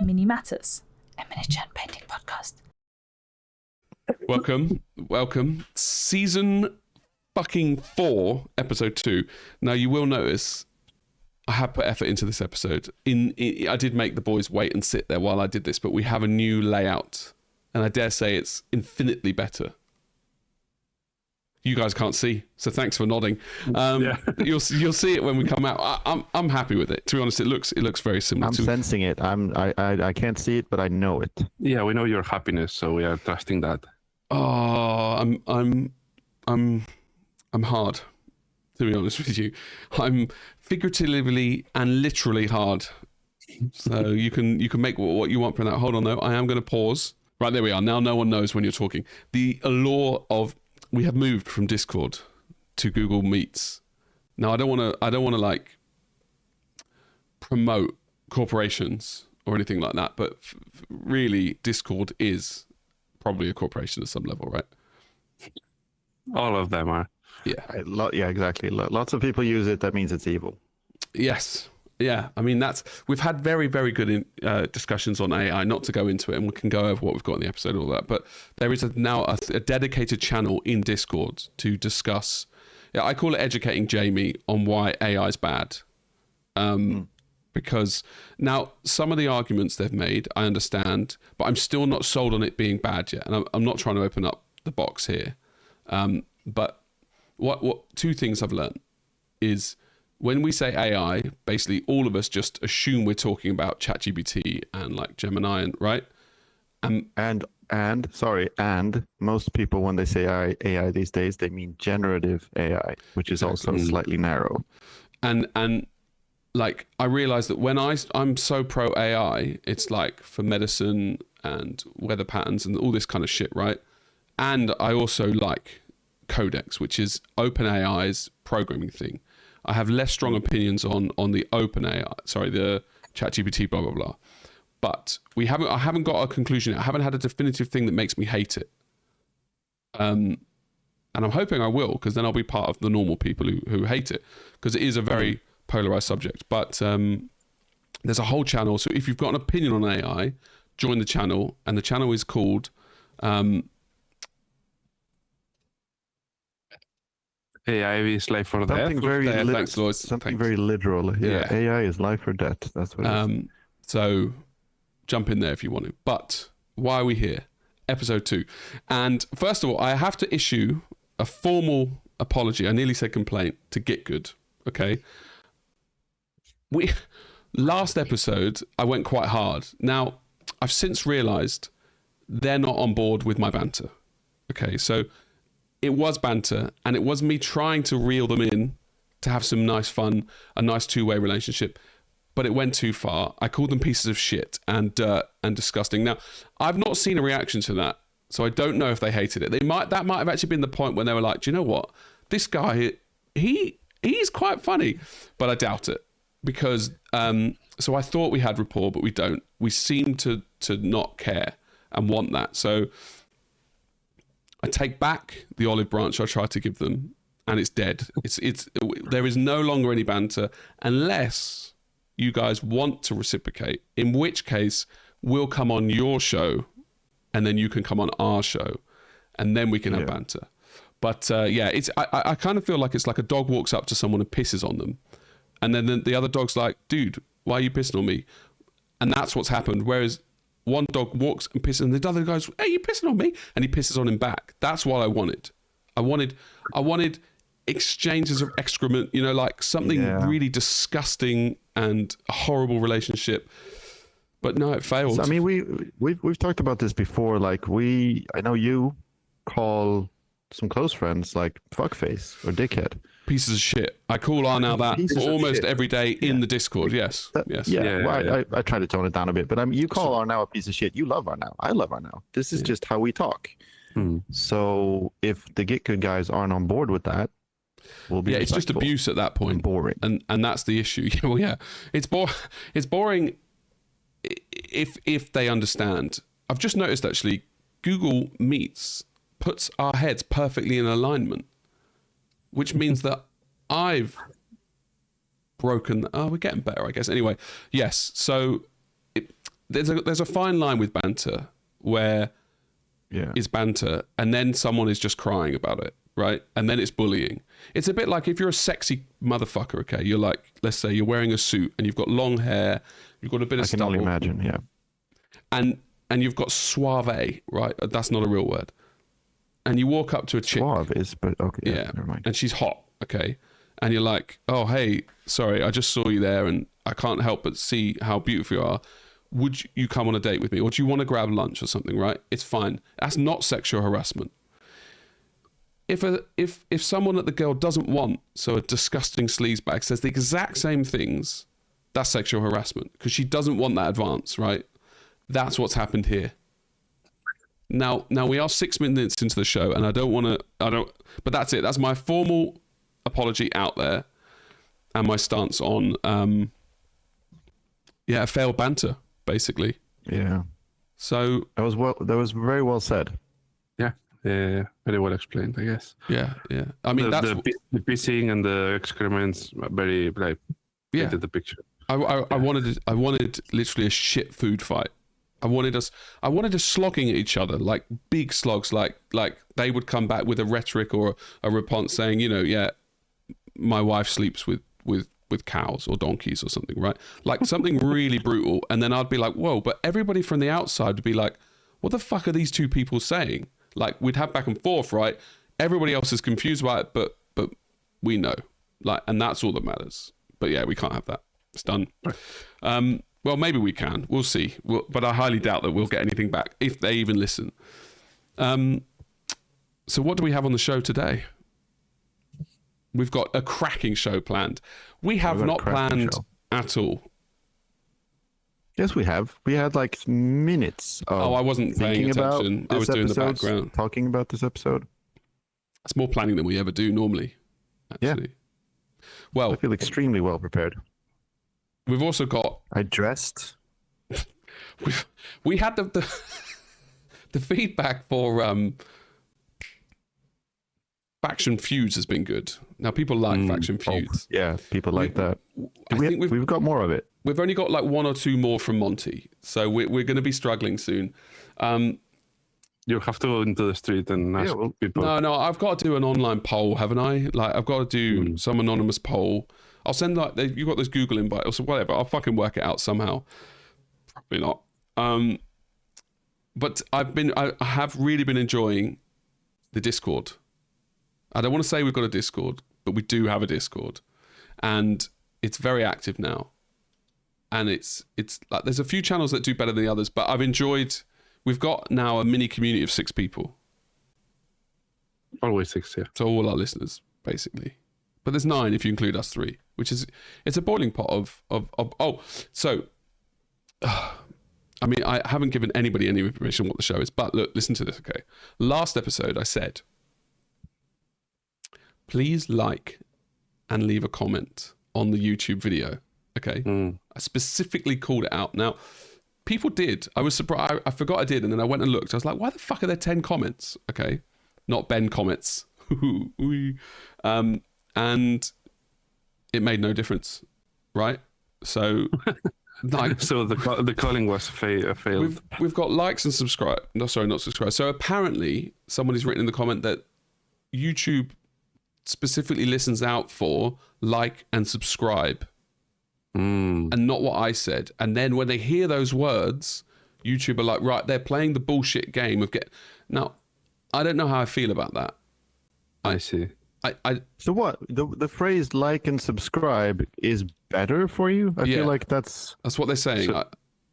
Mini Matters, a miniature painting podcast. Welcome. Season fucking 4, episode 2. Now you will notice I have put effort into this episode. I did make the boys wait and sit there while I did this, but we have a new layout, and I dare say it's infinitely better. You guys can't see, so thanks for nodding. You'll see it when we come out. I'm happy with it. To be honest, it looks very similar. I'm sensing it. I can't see it, but I know it. Yeah, we know your happiness, so we are trusting that. Oh, I'm hard, to be honest with you. I'm figuratively and literally hard. So you can make what you want from that. Hold on though, I am going to pause. Right, there we are. Now no one knows when you're talking. The allure of we have moved from Discord to Google Meets. Now I don't want to like promote corporations or anything like that, but really Discord is probably a corporation at some level, right? All of them are. Yeah. Yeah, exactly. Lots of people use it. That means it's evil. Yes. Yeah. I mean, we've had very, very good discussions on AI, not to go into it, and we can go over what we've got in the episode and all that, but there is now a dedicated channel in Discord to discuss, I call it educating Jamie on why AI is bad. Because now some of the arguments they've made, I understand, but I'm still not sold on it being bad yet. And I'm not trying to open up the box here. But what two things I've learned is when we say AI, basically all of us just assume we're talking about ChatGPT and like Gemini, and right? And most people, when they say AI these days, they mean generative AI, which is also slightly narrow. And like I realized that when I'm so pro AI, it's like for medicine and weather patterns and all this kind of shit, right? And I also like Codex, which is OpenAI's programming thing. I have less strong opinions on the the ChatGPT, blah blah blah. But I haven't got a conclusion. I haven't had a definitive thing that makes me hate it. And I'm hoping I will, because then I'll be part of the normal people who hate it, because it is a very polarized subject. But there's a whole channel, so if you've got an opinion on AI, join the channel, and the channel is called AI is life or death. Something very literal. Yeah, AI is life or death. That's what it is. So jump in there if you want to. But why are we here? Episode 2. And first of all, I have to issue a formal apology. I nearly said complaint to Get Good. Okay. Last episode, I went quite hard. Now, I've since realized they're not on board with my banter. Okay, so it was banter, and it was me trying to reel them in to have some nice fun, a nice two-way relationship, but it went too far. I called them pieces of shit and dirt and disgusting. Now, I've not seen a reaction to that, so I don't know if they hated it. That might have actually been the point when they were like, do you know what? This guy, he's quite funny, but I doubt it. Because so I thought we had rapport, but we don't. We seem to not care and want that. So I take back the olive branch I tried to give them, and it's dead. There is no longer any banter unless you guys want to reciprocate. In which case, we'll come on your show, and then you can come on our show, and then we can have banter. But I kind of feel like it's like a dog walks up to someone and pisses on them. And then the other dog's like, dude, why are you pissing on me? And that's what's happened. Whereas one dog walks and pisses, and the other goes, hey, you pissing on me? And he pisses on him back. That's what I wanted. I wanted exchanges of excrement, like something really disgusting and a horrible relationship. But no, it failed. So, I mean, we've talked about this before. Like I know you call some close friends like fuckface or dickhead. Pieces of shit. I call Arnau that almost every day in the Discord. Yes. I try to tone it down a bit, but you call Arnau a piece of shit. You love Arnau. I love Arnau. This is just how we talk. So if the Get Good guys aren't on board with that, we'll be it's just abuse at that point. Boring. And that's the issue. It's boring if they understand. I've just noticed actually Google Meets puts our heads perfectly in alignment, which means that I've broken. We're getting better, I guess. Anyway, yes. So there's a fine line with banter where it's banter and then someone is just crying about it, right? And then it's bullying. It's a bit like if you're a sexy motherfucker, okay? You're like, let's say you're wearing a suit and you've got long hair, you've got a bit of stubble. I can only imagine, yeah. And you've got suave, right? That's not a real word. And you walk up to a chick. Suave is, but okay, yeah, never mind. And she's hot, okay? And you're like, oh, hey, sorry, I just saw you there and I can't help but see how beautiful you are. Would you come on a date with me? Or do you want to grab lunch or something, right? It's fine. That's not sexual harassment. If someone that the girl doesn't want, so a disgusting sleazebag, says the exact same things, that's sexual harassment because she doesn't want that advance, right? That's what's happened here. Now we are 6 minutes into the show, and but that's it. That's my formal apology out there, and my stance on, failed banter, basically. Yeah. So that was very well said. Yeah, very well explained, I guess. Yeah. I mean, the pissing and the excrements very painted the picture. I wanted literally a shit food fight. I wanted us slogging at each other, like big slogs, like they would come back with a rhetoric or a response saying, my wife sleeps with cows or donkeys or something, right? Like something really brutal. And then I'd be like, whoa, but everybody from the outside would be like, what the fuck are these two people saying? Like we'd have back and forth, right? Everybody else is confused about it, but we know, and that's all that matters. But yeah, we can't have that. It's done. Well, maybe we can. We'll see. But I highly doubt that we'll get anything back if they even listen. So what do we have on the show today? We've got a cracking show planned. We have not planned at all. Yes, we have. We had like minutes of I wasn't paying attention. I was doing the background. Talking about this episode. It's more planning than we ever do normally, actually. Yeah. Well, I feel extremely well prepared. We've also got... I dressed. we had the feedback for faction feuds has been good. Now, people like faction feuds. Yeah, people like that. We've got more of it. We've only got like 1 or 2 more from Monty, so we're going to be struggling soon. You have to go into the street and ask people. No, I've got to do an online poll, haven't I? Like, I've got to do some anonymous poll. I'll send you've got this Google invite or whatever. I'll fucking work it out somehow. Probably not. But I have really been enjoying the Discord. I don't want to say we've got a Discord, but we do have a Discord, and it's very active now. And it's like there's a few channels that do better than the others, but I've enjoyed. We've got now a mini community of 6 people. Always 6, yeah. So all our listeners, basically. But there's 9 if you include us 3, which is it's a boiling pot of so. I mean, I haven't given anybody any information on what the show is, but look, listen to this, okay? Last episode, I said, please like and leave a comment on the YouTube video, okay? I specifically called it out. Now, people did. I was surprised. I forgot I did, and then I went and looked. I was like, why the fuck are there 10 comments? Okay, not Ben comments. And it made no difference, right? So... so the calling was failed. We've got likes and subscribe. No, sorry, not subscribe. So apparently somebody's written in the comment that YouTube specifically listens out for like and subscribe, and not what I said. And then when they hear those words, YouTube are like, right, they're playing the bullshit game of Now, I don't know how I feel about that. I see. So what the phrase like and subscribe is better for you? I feel like that's what they're saying.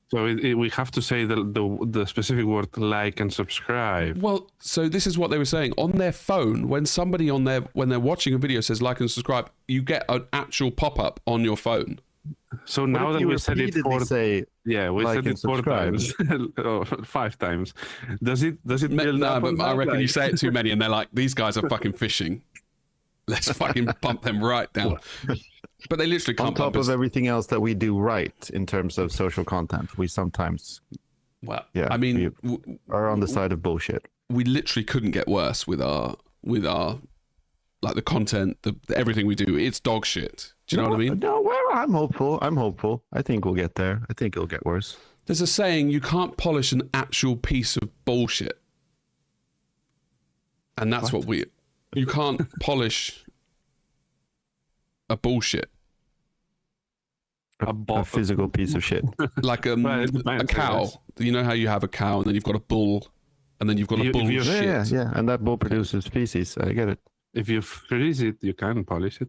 So we have to say the specific word like and subscribe. Well, so this is what they were saying on their phone. When somebody when they're watching a video says like and subscribe, you get an actual pop-up on your phone. So now that we said it we said it 4 times, 5 times. Does it build up? But I reckon you say it too many, and they're like, these guys are fucking fishing. Let's fucking pump them right down. But they literally can't. On top of everything else that we do right in terms of social content, we sometimes, I mean, we are on the side of bullshit. We literally couldn't get worse with our like the content, the everything we do. It's dog shit. Do you know what I mean? No, well, I'm hopeful. I think we'll get there. I think it'll get worse. There's a saying, you can't polish an actual piece of bullshit. And that's what you can't polish a bullshit. A physical piece of shit. Like a cow. You know how you have a cow and then you've got a bull and then you've got a bull shit. Yeah. And that bull produces feces. I get it. If you freeze it, you can polish it.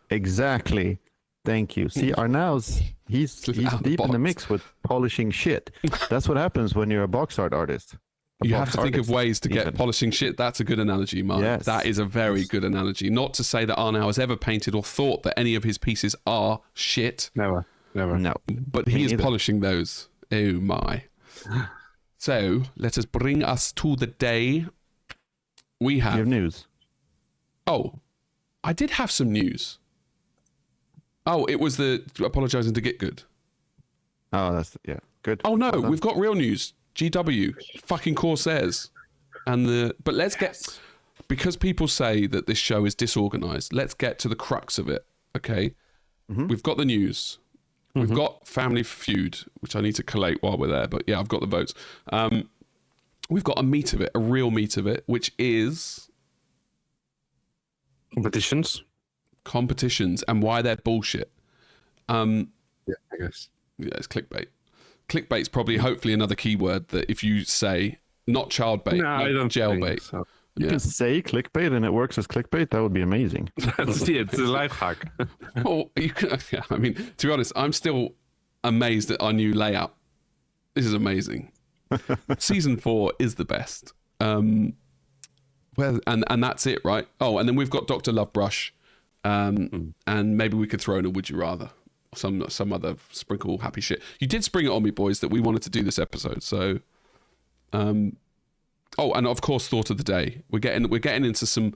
Exactly. Thank you. See, Arnaud's he's deep in the mix with polishing shit. That's what happens when you're a box art artist. You have to think of ways to get polishing shit. That's a good analogy, Mark. Yes. That is a very good analogy. Not to say that Arnaud has ever painted or thought that any of his pieces are shit. Never. No. But he is polishing those. Oh my. So let us bring us to the day. We have... You have news. Oh, I did have some news. Oh, it was the apologising to Get Good. Oh, good. Oh no, we've got real news. GW, fucking Corsairs, but let's get, because people say that this show is disorganised. Let's get to the crux of it. Okay, We've got the news. We've got Family Feud, which I need to collate while we're there. But yeah, I've got the votes. We've got a meat of it, a real meat of it, which is competitions and why they're bullshit. Yeah, I guess. Yeah, it's clickbait. Clickbait's probably hopefully another keyword that if you say not child bait, I don't jailbait. so. You can say clickbait and it works as clickbait. That would be amazing. It's a life hack. Well, you can, yeah, I mean, to be honest, I'm still amazed at our new layout. This is amazing. Season 4 is the best. And that's it, right? Oh, and then we've got Dr. Lovebrush. And maybe we could throw in a would you rather. Some other sprinkle happy shit. You did spring it on me, boys, that we wanted to do this episode. So, oh, and of course, thought of the day. We're getting into some.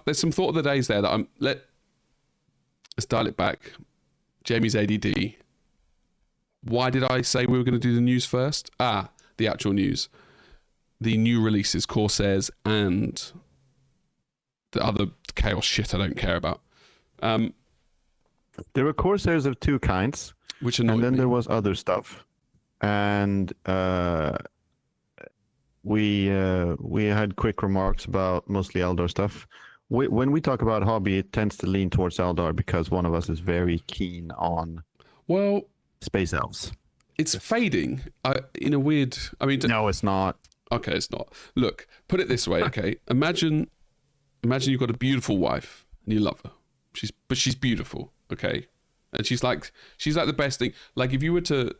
There's some thought of the days there that let's dial it back. Jamie's ADD. Why did I say we were going to do the news first? The actual news, the new releases, Corsairs, and the other chaos shit I don't care about. There were Corsairs of two kinds, and then there was other stuff, and we had quick remarks about mostly Eldar stuff. When we talk about hobby, it tends to lean towards Eldar because one of us is very keen on space elves. It's fading in a weird. I mean, no, it's not. Okay, it's not. Look, put it this way. Okay, imagine you've got a beautiful wife and you love her. She's beautiful. Okay, and she's like the best thing. Like if you were to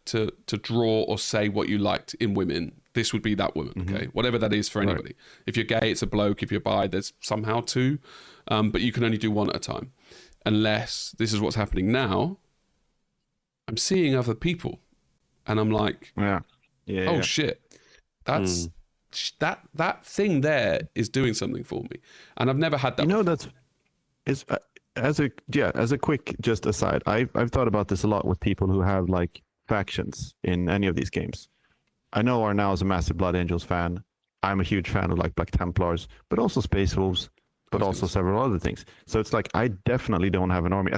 draw or say what you liked in women, this would be that woman. Okay, whatever that is for anybody. Right. If you're gay, it's a bloke. If you're bi, there's somehow two, but you can only do one at a time. Unless this is what's happening now. I'm seeing other people, and I'm like, shit, that's that thing there is doing something for me, and I've never had that. As a quick just aside, I've thought about this a lot with people who have like factions in any of these games. I know Arnaud is a massive Blood Angels fan. I'm a huge fan of like Black Templars, but also Space Wolves, but also several other things. So it's like I definitely don't have an army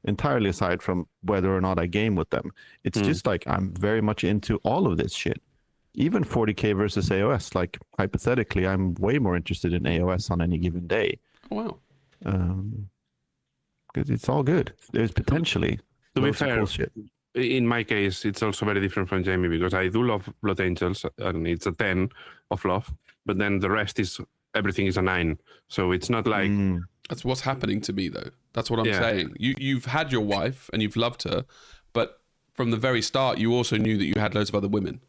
entirely aside from whether or not I game with them. It's just like I'm very much into all of this shit. Even 40k versus AOS. Like hypothetically, I'm way more interested in AOS on any given day. Oh, wow. Because it's all good. There's potentially to be fair, in my case, it's also very different from Jamie because I do love Blood Angels and it's a 10 of love, but then the rest is everything is a 9. So it's not like that's what's happening to me though. That's what I'm saying. You've had your wife and you've loved her, but from the very start, you also knew that you had loads of other women.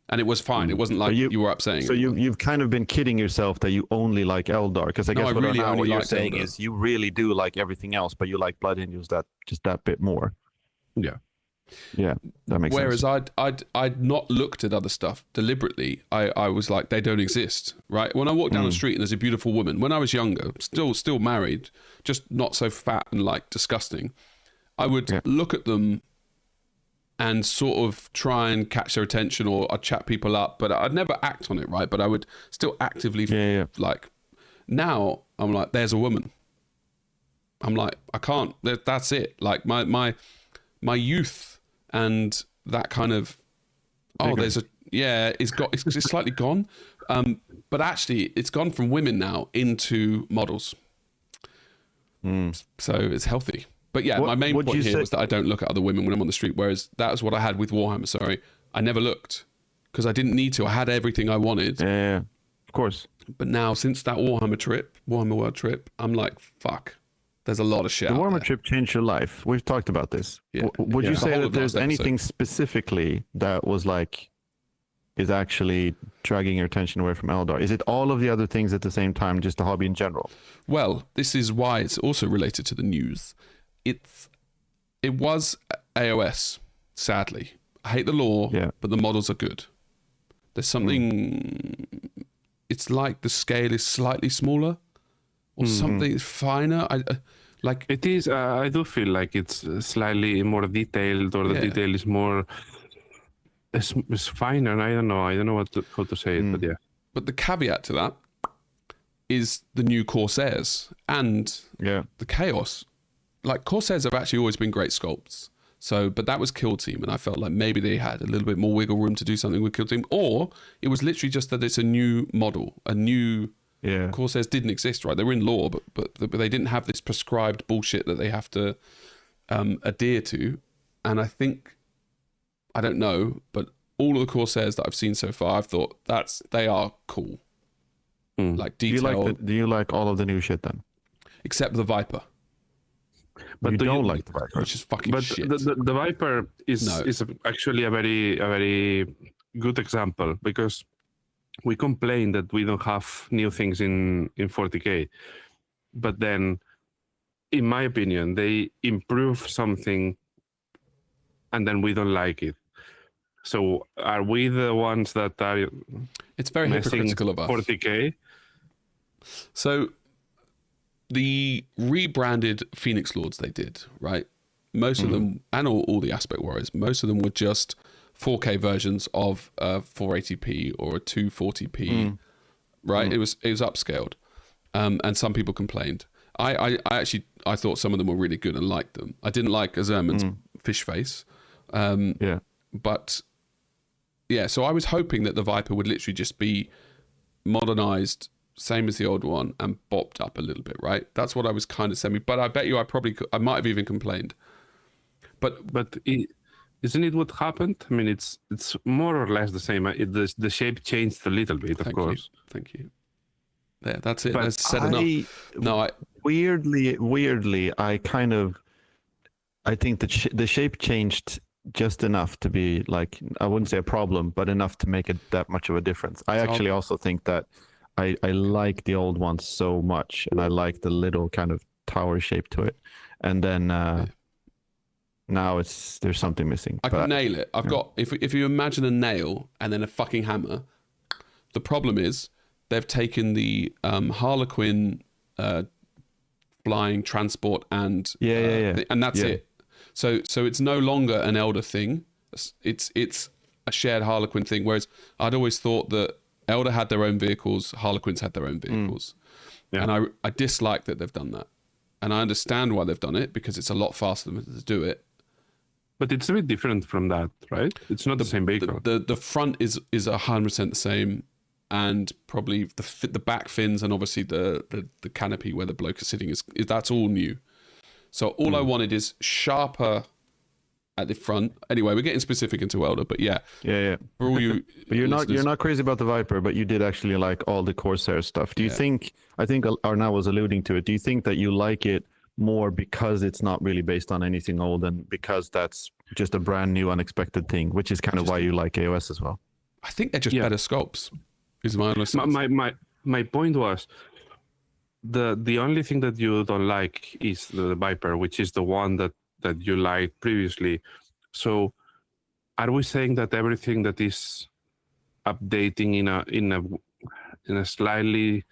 And it was fine. It wasn't like you were upsetting. So you've kind of been kidding yourself that you only like Eldar, because I guess what you're saying is you really do like everything else, but you like Blood Angels that bit more. Yeah, that makes sense. Whereas I'd not looked at other stuff deliberately. I was like, they don't exist, right? When I walk down the street and there's a beautiful woman, when I was younger, still married, just not so fat and like disgusting, I would look at them and sort of try and catch their attention, or I'd chat people up, but I'd never act on it, right? But I would still actively like. Now I'm like, there's a woman. I'm like, I can't. That's it. Like my youth and that kind of. Oh, there's a it's slightly gone, but actually it's gone from women now into models. So it's healthy. But yeah, my main point here was that I don't look at other women when I'm on the street. Whereas that was what I had with Warhammer. Sorry, I never looked because I didn't need to. I had everything I wanted. Yeah, of course. But now, since that Warhammer World trip, I'm like, fuck. There's a lot of shit. The out Warhammer there. trip changed your life. We've talked about this. Yeah. Would you The say whole that of there's last anything episode. specifically that was like, is actually dragging your attention away from Eldar? Is it all of the other things at the same time, just the hobby in general? Well, this is why it's also related to the news. It was AOS, sadly. I hate the lore, but the models are good. There's something. It's like the scale is slightly smaller, or something finer. Like it is. I do feel like it's slightly more detailed, or the detail is more. It's finer. I don't know. I don't know how to say it, but yeah. But the caveat to that is the new Corsairs and the Chaos. Like Corsairs have actually always been great sculpts. So, but that was Kill Team, and I felt like maybe they had a little bit more wiggle room to do something with Kill Team, or it was literally just that it's a new model, a new. Corsairs didn't exist, right? They were in lore, but they didn't have this prescribed bullshit that they have to adhere to. And I think, I don't know, but all of the Corsairs that I've seen so far, I've thought they are cool. Like detailed. Do you like all of the new shit then? Except the Viper. But you don't like the Viper, which is fucking shit. The Viper is actually a very good example, because we complain that we don't have new things in 40k, but then, in my opinion, they improve something, and then we don't like it. So are we the ones that are? It's very hypocritical of us. 40k. So the rebranded Phoenix Lords they did, right? Most of them, and all the Aspect Warriors, most of them were just 4K versions of a 480p or a 240p, right? It was upscaled, and some people complained. I actually thought some of them were really good and liked them. I didn't like Azerman's fish face, but yeah. So I was hoping that the Viper would literally just be modernized, same as the old one, and bopped up a little bit, right? That's what I was kind of semi. But I bet you I might have even complained. But isn't it what happened? I mean, it's more or less the same. The shape changed a little bit, of course. Thank you. There, that's it. But That's said enough. No, weirdly, I think that the shape changed just enough to be like, I wouldn't say a problem, but enough to make it that much of a difference. I actually also think that I like the old ones so much, and I like the little kind of tower shape to it. And then now there's something missing. I can nail it. I've got, if you imagine a nail and then a fucking hammer, the problem is they've taken the Harlequin flying transport and and that's it. So it's no longer an Eldar thing. It's a shared Harlequin thing. Whereas I'd always thought that Eldar had their own vehicles, Harlequins had their own vehicles, and I dislike that they've done that. And I understand why they've done it, because it's a lot faster for them to do it. But it's a bit different from that, right? It's not the same vehicle. The front is 100% the same, and probably the back fins and obviously the canopy where the bloke is sitting is that's all new. So all I wanted is sharper at the front. Anyway, we're getting specific into Eldar, but yeah. For all you, but you're not crazy about the Viper, but you did actually like all the Corsair stuff. Do you think? I think Arnaud was alluding to it. Do you think that you like it more because it's not really based on anything old, and because that's just a brand new, unexpected thing, which is kind of why you like AOS as well? I think they're just better sculpts. Is my honest sense. My point was, the only thing that you don't like is the Viper, which is the one that you liked previously. So are we saying that everything that is updating in a slightly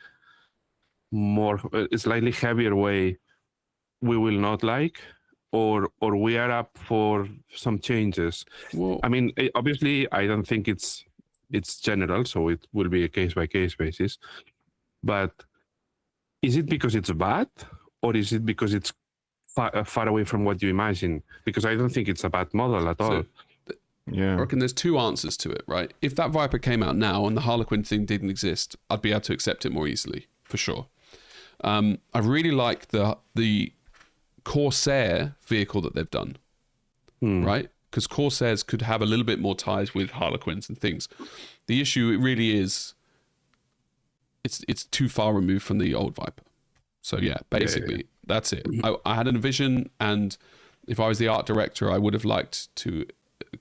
heavier way we will not like, or we are up for some changes? Well, I mean, obviously I don't think it's general, so it will be a case by case basis, but is it because it's bad, or is it because it's far away from what you imagine? Because I don't think it's a bad model at all. I reckon there's two answers to it, right? If that Viper came out now and the Harlequin thing didn't exist, I'd be able to accept it more easily, for sure. I really like the Corsair vehicle that they've done, right? Because Corsairs could have a little bit more ties with Harlequins and things. The issue, it really is, it's too far removed from the old Viper. So yeah, basically, that's it. I had a vision, and if I was the art director, I would have liked to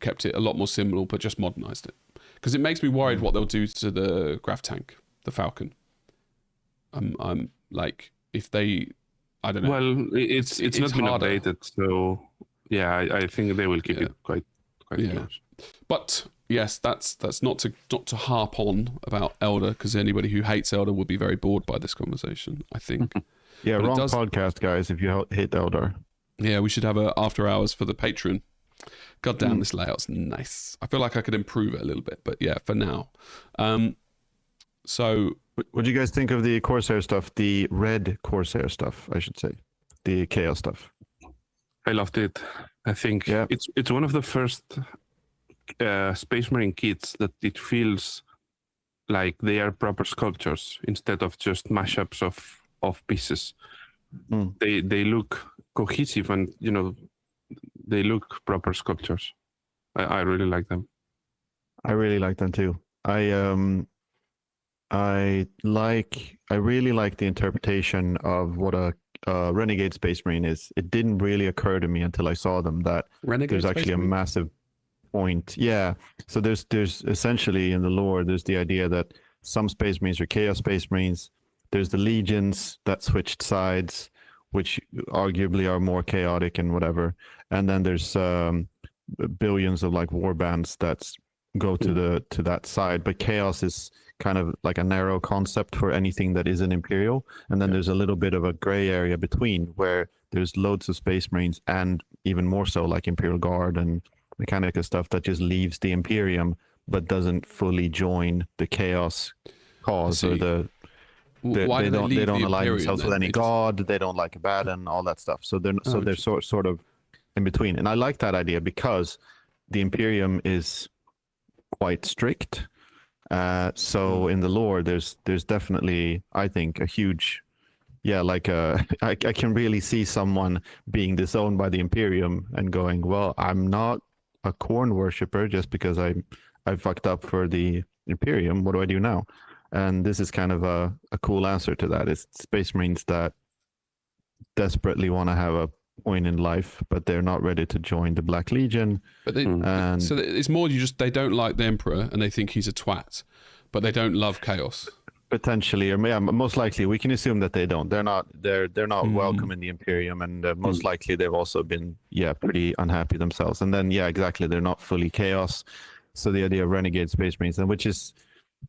kept it a lot more similar, but just modernized it. Because it makes me worried what they'll do to the Graf tank, the Falcon. I'm like, if they, I don't know. Well, it's not been harder. updated, so yeah, I think they will keep it quite close. But yes, that's not to harp on about Eldar, because anybody who hates Eldar would be very bored by this conversation, I think. Yeah, but wrong podcast, guys. If you hate Eldar. Yeah, we should have a after hours for the Patreon. God damn, this layout's nice. I feel like I could improve it a little bit, but yeah, for now. So, what do you guys think of the Corsair stuff? The red Corsair stuff, I should say, the Chaos stuff. I loved it. I think it's one of the first Space Marine kits that it feels like they are proper sculptures instead of just mashups of pieces. They look cohesive, and they look proper sculptures. I really like them. I really like them too. I really like the interpretation of what a Renegade Space Marine is. It didn't really occur to me until I saw them that there's actually a massive point. Yeah. So there's essentially in the lore, there's the idea that some Space Marines are Chaos Space Marines. There's the Legions that switched sides, which arguably are more chaotic and whatever. And then there's billions of like war bands that go to that side. But Chaos is kind of like a narrow concept for anything that isn't Imperial. And then there's a little bit of a gray area between where there's loads of Space Marines and even more so like Imperial Guard and Mechanica stuff that just leaves the Imperium but doesn't fully join the Chaos cause or they don't align themselves with any god. They don't like Abaddon, all that stuff. So they're sort of in between. And I like that idea because the Imperium is quite strict. So in the lore, there's definitely, I think, a huge, I can really see someone being disowned by the Imperium and going, well, I'm not a Khorne worshipper just because I fucked up for the Imperium. What do I do now? And this is kind of a cool answer to that. It's Space Marines that desperately want to have a point in life, but they're not ready to join the Black Legion. But so it's more they don't like the Emperor and they think he's a twat, but they don't love Chaos. Potentially, or most likely, we can assume that they don't. They're not welcome in the Imperium, and most likely they've also been pretty unhappy themselves. And then exactly, they're not fully Chaos. So the idea of Renegade Space Marines, and which is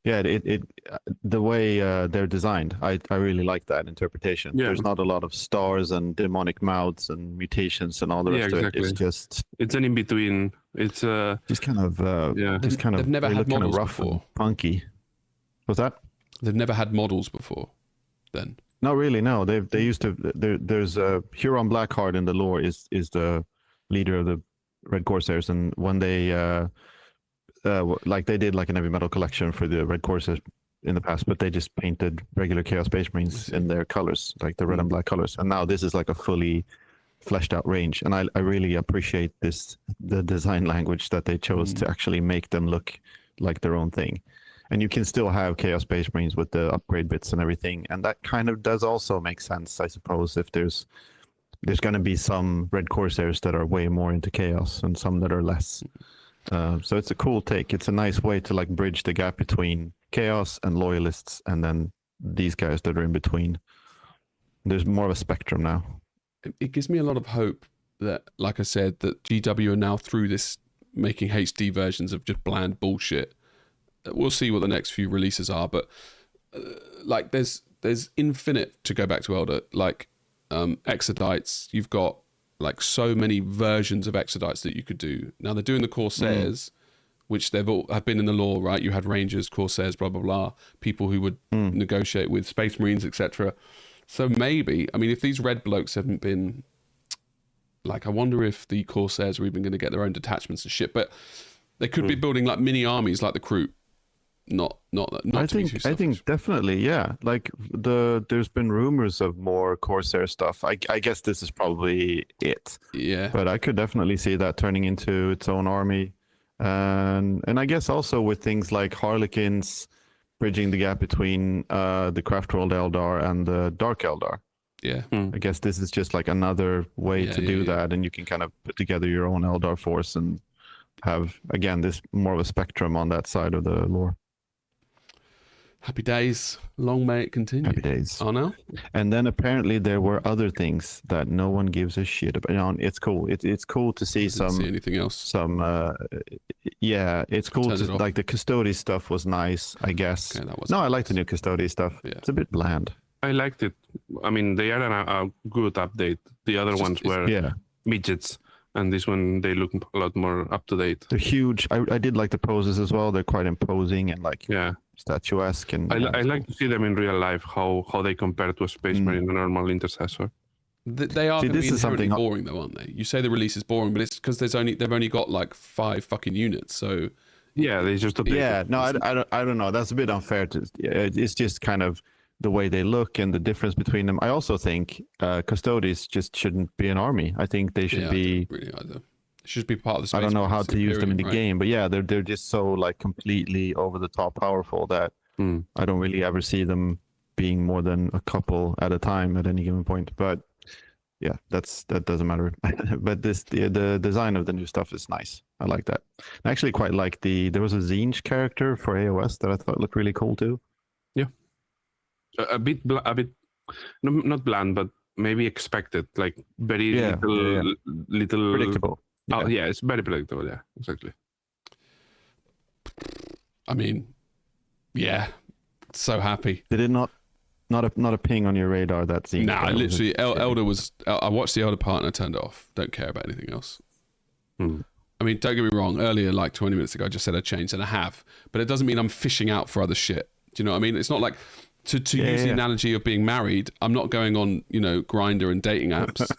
the way they're designed, I really like that interpretation. There's not a lot of stars and demonic mouths and mutations and all the rest of it. It's an in between. It's just kind of they've never had models rough before. And funky. What's that? They've never had models before. Then not really. No, they used to. There's Huron Blackheart in the lore is the leader of the Red Corsairs, and when they they did like an heavy metal collection for the Red Corsairs in the past, but they just painted regular Chaos Space Marines in their colors, like the red and black colors. And now this is like a fully fleshed out range. And I really appreciate the design language that they chose to actually make them look like their own thing. And you can still have Chaos Space Marines with the upgrade bits and everything. And that kind of does also make sense, I suppose, if there's going to be some Red Corsairs that are way more into Chaos and some that are less. So it's a cool take. It's a nice way to like bridge the gap between Chaos and Loyalists, and then these guys that are in between. There's more of a spectrum now. It gives me a lot of hope that, like I said, that GW are now through this making HD versions of just bland bullshit. We'll see what the next few releases are, but like there's infinite, to go back to Eldar, like Exodites. You've got like so many versions of Exodites that you could do. Now they're doing the Corsairs, which they've all have been in the lore, right? You had Rangers, Corsairs, blah blah blah, people who would negotiate with Space Marines, etc. So maybe, I mean, if these red blokes haven't been, like, I wonder if the Corsairs are even going to get their own detachments and shit. But they could be building like mini armies, like the crew. Not. I think definitely, yeah. Like there's been rumors of more Corsair stuff. I guess this is probably it. Yeah. But I could definitely see that turning into its own army, and I guess also with things like Harlequins bridging the gap between the Craft World Eldar and the Dark Eldar. Yeah. I guess this is just like another way to do that, and you can kind of put together your own Eldar force and have, again, this more of a spectrum on that side of the lore. Happy days. Long may it continue. Happy days. Oh no. And then apparently there were other things that no one gives a shit about. You know, it's cool. It's cool to see See anything else? It's cool to like the Custodes stuff was nice, I guess. Okay, no, I like the new Custodes stuff. Yeah. It's a bit bland. I liked it. I mean, they are a good update. The other ones were midgets, and this one they look a lot more up to date. They're huge. I did like the poses as well. They're quite imposing and like statuesque. And I like to see them in real life. How they compare to a Space Marine, a normal intercessor. They are going to be inherently boring, though, aren't they? You say the release is boring, but it's because they've only got like 5 fucking units. So yeah, they just update. Yeah, no, I don't know. That's a bit unfair. It's just kind of the way they look and the difference between them. I also think Custodes just shouldn't be an army. I think they should be. Really either. They should be part of the Space I don't know how Marines to use them in the right? game, but yeah, they're just so like completely over the top powerful that I don't really ever see them being more than a couple at a time at any given point. But yeah, that doesn't matter. But the design of the new stuff is nice. I like that. I actually quite like there was a Zinj character for AOS that I thought looked really cool too. Yeah, a bit not bland, but maybe expected. Like very little predictable. Yeah. Oh yeah, it's very predictable. Yeah, exactly. I mean, yeah, so happy. Did it not a ping on your radar that Zinj? Nah, literally, Eldar was. I watched the Eldar part and I turned it off. Don't care about anything else. I mean, don't get me wrong. Earlier, like 20 minutes ago, I just said I changed, and I have. But it doesn't mean I'm fishing out for other shit. Do you know what I mean? It's not like to use the analogy of being married. I'm not going on, Grindr and dating apps.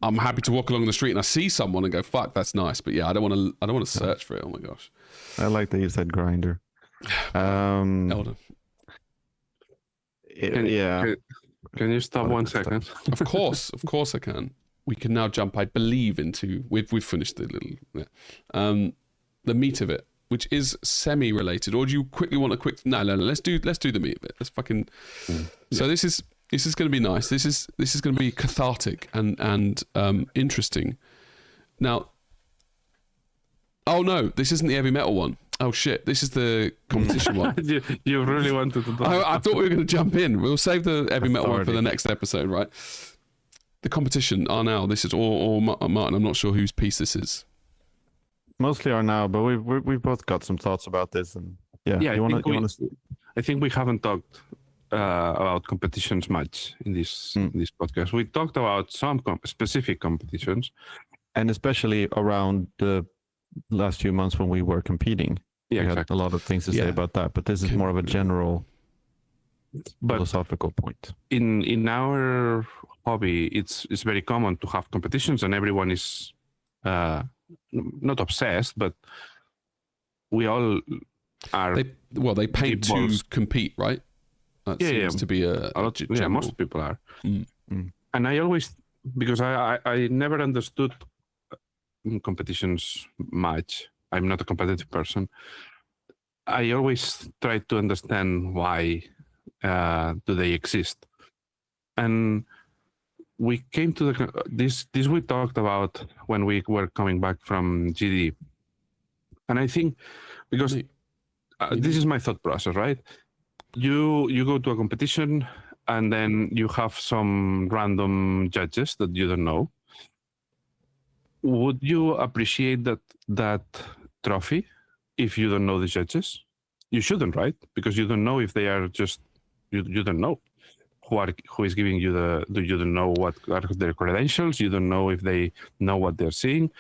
I'm happy to walk along the street and I see someone and go, "Fuck, that's nice." But yeah, I don't want to search for it. Oh my gosh. I like that you said Grindr. Eldar. Can you stop 1 second? Of course I can. We can now jump, I believe, into we've finished the little the meat of it, which is semi-related. Or do you quickly want a quick? No. Let's do the meat of it. Let's fucking. So this is going to be nice. This is going to be cathartic and interesting. Now. Oh no, this isn't the heavy metal one. Oh shit, this is the competition one. You really wanted to talk. I thought we were going to jump in. We'll save the heavy metal one for the next episode, right? The competition are now. This is or Martin. I'm not sure whose piece this is. Mostly are now, but we've both got some thoughts about this, and I think we haven't talked about competitions much in this podcast. We talked about some specific competitions, and especially around the last few months when we were competing. Yeah, we had a lot of things to say about that, but this is more of a general philosophical point. In our hobby, it's very common to have competitions, and everyone is not obsessed, but we all are. They pay to compete, right? That seems to be a lot. Yeah, most people are. And I always, because I never understood competitions much. I'm not a competitive person. I always try to understand why do they exist, and we came to this we talked about when we were coming back from GD, and I think because this is my thought process, right? You go to a competition and then you have some random judges that you don't know. Would you appreciate that trophy if you don't know the judges? You shouldn't, right? Because you don't know if they are just you don't know who is giving you you don't know what are their credentials. You don't know if they know what they're seeing,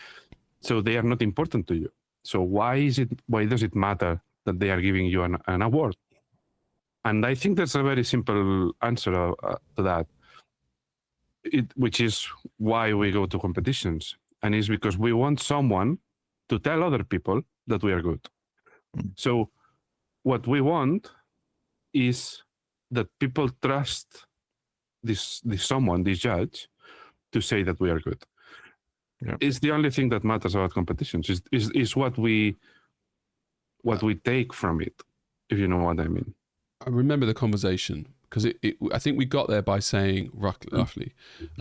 so they are not important to you. So why does it matter that they are giving you an award? And I think there's a very simple answer to that, which is why we go to competitions. And it's because we want someone to tell other people that we are good. So what we want is that people trust this judge to say that we are good. Yeah. It's the only thing that matters about competitions. Is what we take from it, if you know what I mean. I remember the conversation because I think we got there by saying roughly,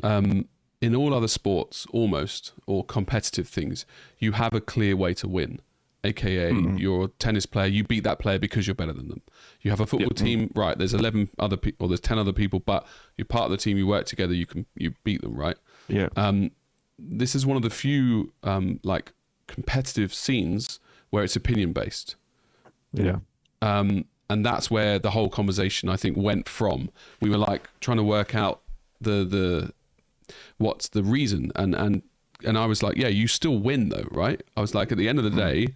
in all other sports, almost, or competitive things, you have a clear way to win. AKA, you're a tennis player, you beat that player because you're better than them. You have a football team, right? There's 11 other people, or there's 10 other people, but you're part of the team. You work together. You beat them, right? Yeah. This is one of the few like competitive scenes where it's opinion based. Yeah. And that's where the whole conversation, I think, went from. We were like trying to work out the what's the reason, and I was like, yeah, you still win though, right? I was like, at the end of the day,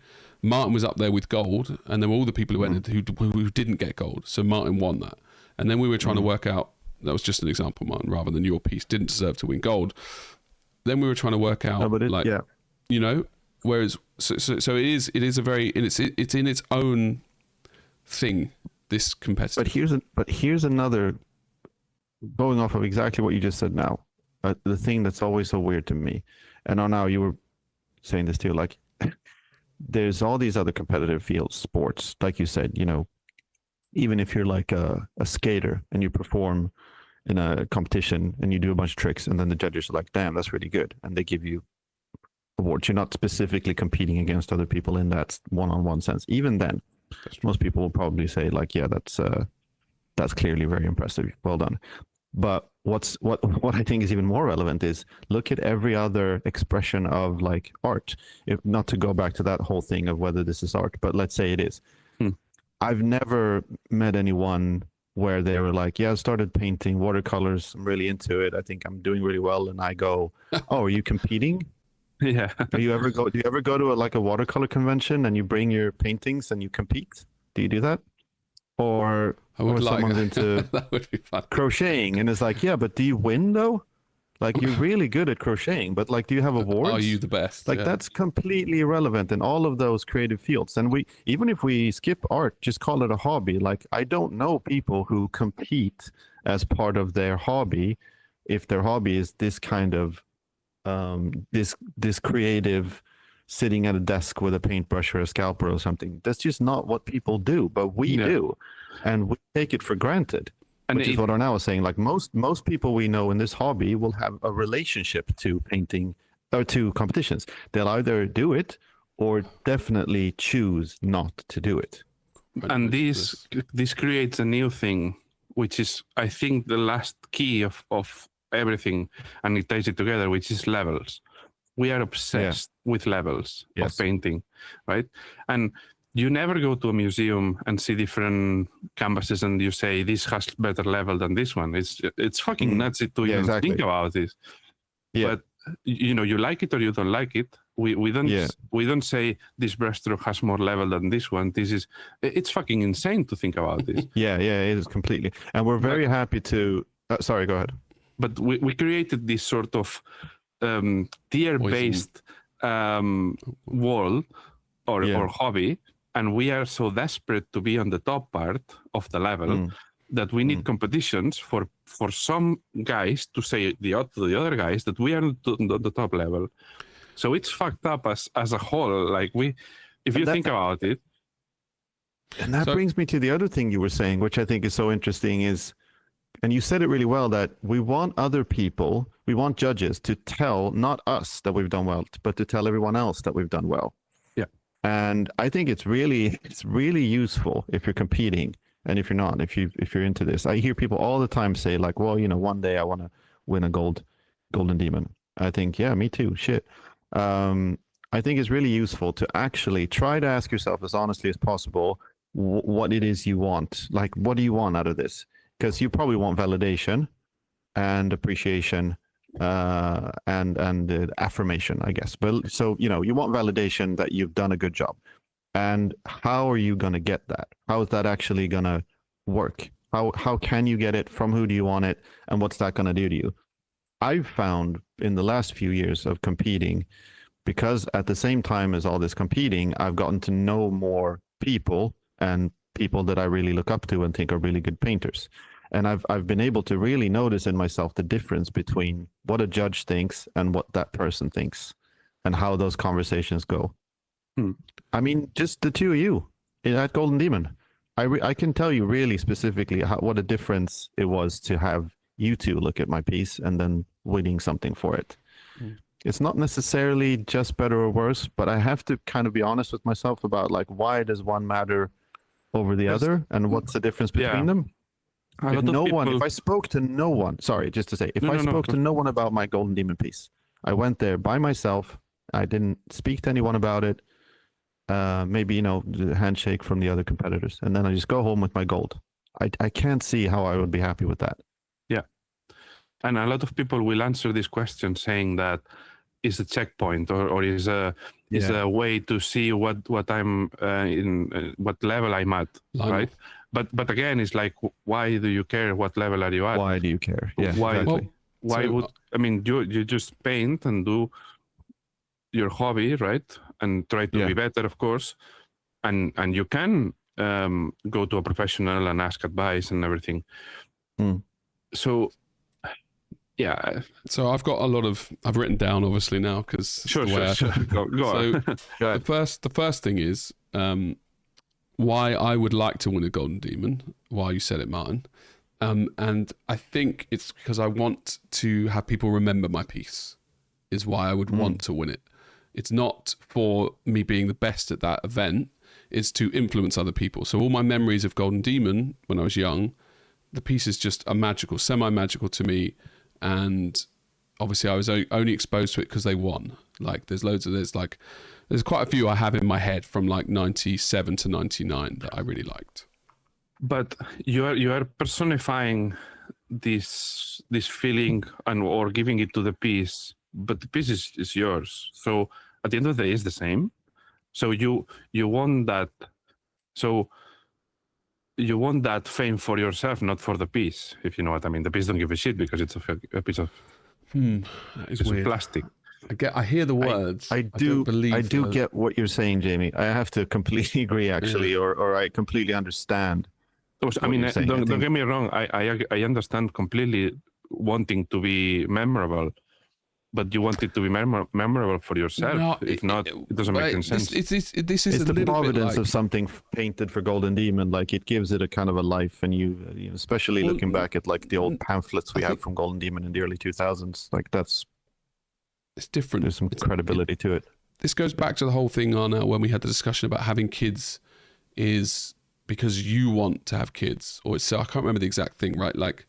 Martin was up there with gold, and there were all the people who went who didn't get gold, so Martin won that. And then we were trying to work out, that was just an example, Martin, rather than your piece didn't deserve to win gold. Then we were trying to work out, you know, whereas so it is a very, it's in its own thing, this competitive. But here's another, going off of exactly what you just said now, the thing that's always so weird to me, and now you were saying this too, like there's all these other competitive fields, sports, like you said, you know, even if you're like a skater and you perform in a competition and you do a bunch of tricks, and then the judges are like, damn, that's really good, and they give you awards. You're not specifically competing against other people in that one-on-one sense. Even then, most people will probably say like, yeah, that's clearly very impressive, well done. But what I think is even more relevant is look at every other expression of like art. If not to go back to that whole thing of whether this is art, but let's say it is. I've never met anyone where they were like, yeah, I started painting watercolors, I'm really into it, I think I'm doing really well, and I go, oh, are you competing? Yeah. Do you ever go to a watercolor convention and you bring your paintings and you compete? Do you do that? Or someone's into that would be fun. Crocheting and it's like, yeah, but do you win though? Like, you're really good at crocheting, but like, do you have awards? Are you the best? Like, that's completely irrelevant in all of those creative fields. And even if we skip art, just call it a hobby. Like, I don't know people who compete as part of their hobby, if their hobby is this kind of this creative, sitting at a desk with a paintbrush or a scalpel or something. That's just not what people do, but we do, and we take it for granted. Which is what Arnaud was saying. Like most people we know in this hobby will have a relationship to painting or to competitions. They'll either do it or definitely choose not to do it. And this creates a new thing, which is, I think, the last key of everything, and it ties it together, which is levels. We are obsessed with levels of painting, right? And you never go to a museum and see different canvases and you say, this has better level than this one. It's fucking nuts to even think about this. Yeah. But you know, you like it or you don't like it. We don't say this brushstroke has more level than this one. It's fucking insane to think about this. Yeah, it is completely. And we're very happy to. Sorry, go ahead. But we created this sort of tier-based wall or hobby, and we are so desperate to be on the top part of the level that we need competitions for some guys to say to the other guys that we are on the top level. So it's fucked up as a whole. Like, if you think about it. And that brings me to the other thing you were saying, which I think is so interesting, is, and you said it really well, that we want other people, we want judges to tell not us that we've done well, but to tell everyone else that we've done well. Yeah. And I think it's really useful if you're competing, and if you're not, if you're into this. I hear people all the time say like, well, you know, one day I want to win a golden demon. I think, yeah, me too. Shit. I think it's really useful to actually try to ask yourself as honestly as possible what it is you want. Like, what do you want out of this? Because you probably want validation and appreciation and affirmation, I guess. But so, you know, you want validation that you've done a good job. And how are you going to get that? How is that actually going to work? How can you get it? From who do you want it? And what's that going to do to you? I've found in the last few years of competing, because at the same time as all this competing, I've gotten to know more people and people that I really look up to and think are really good painters. And I've been able to really notice in myself the difference between what a judge thinks and what that person thinks, and how those conversations go. I mean, just the two of you at Golden Demon. I can tell you really specifically what a difference it was to have you two look at my piece and then winning something for it. It's not necessarily just better or worse, but I have to kind of be honest with myself about like, why does one matter over the other, and what's the difference between them? If I spoke to no one, sorry, just to say, if I spoke to no one about my Golden Demon piece, I went there by myself, I didn't speak to anyone about it, maybe, the handshake from the other competitors, and then I just go home with my gold. I can't see how I would be happy with that. Yeah. And a lot of people will answer this question saying that is a checkpoint or is a way to see what I'm in, what level I'm at, right? But again, it's like, why do you care? What level are you at? Why do you care? Yeah. Why? Exactly. You just paint and do your hobby, right? And try to be better, of course. And you can go to a professional and ask advice and everything. So. Yeah. So I've written down obviously now because sure. Go on. The first thing is why I would like to win a Golden Demon. Why you said it, Martin. And I think it's because I want to have people remember my piece. Is why I would want to win it. It's not for me being the best at that event. It's to influence other people. So all my memories of Golden Demon when I was young, the piece is just a semi-magical to me. And obviously I was only exposed to it because they won. Like there's quite a few I have in my head from like 97 to 99 that I really liked. But you are personifying this feeling or giving it to the piece, but the piece is yours. So at the end of the day, it's the same. So you want that. So you want that fame for yourself, not for the piece, if you know what I mean. The piece don't give a shit because it's a piece of plastic. I hear the words. I do get what you're saying, Jamie. I have to completely agree, actually, or I completely understand. Don't get me wrong. I understand completely wanting to be memorable, but you want it to be memorable for yourself. No, if not, it doesn't make any sense. This is it's the providence of something painted for Golden Demon. Like it gives it a kind of a life, and you especially looking back at like the old pamphlets we have from Golden Demon in the early 2000s. Like it's different. There's some credibility to it. This goes back to the whole thing on when we had the discussion about having kids is because you want to have kids, or I can't remember the exact thing, right? Like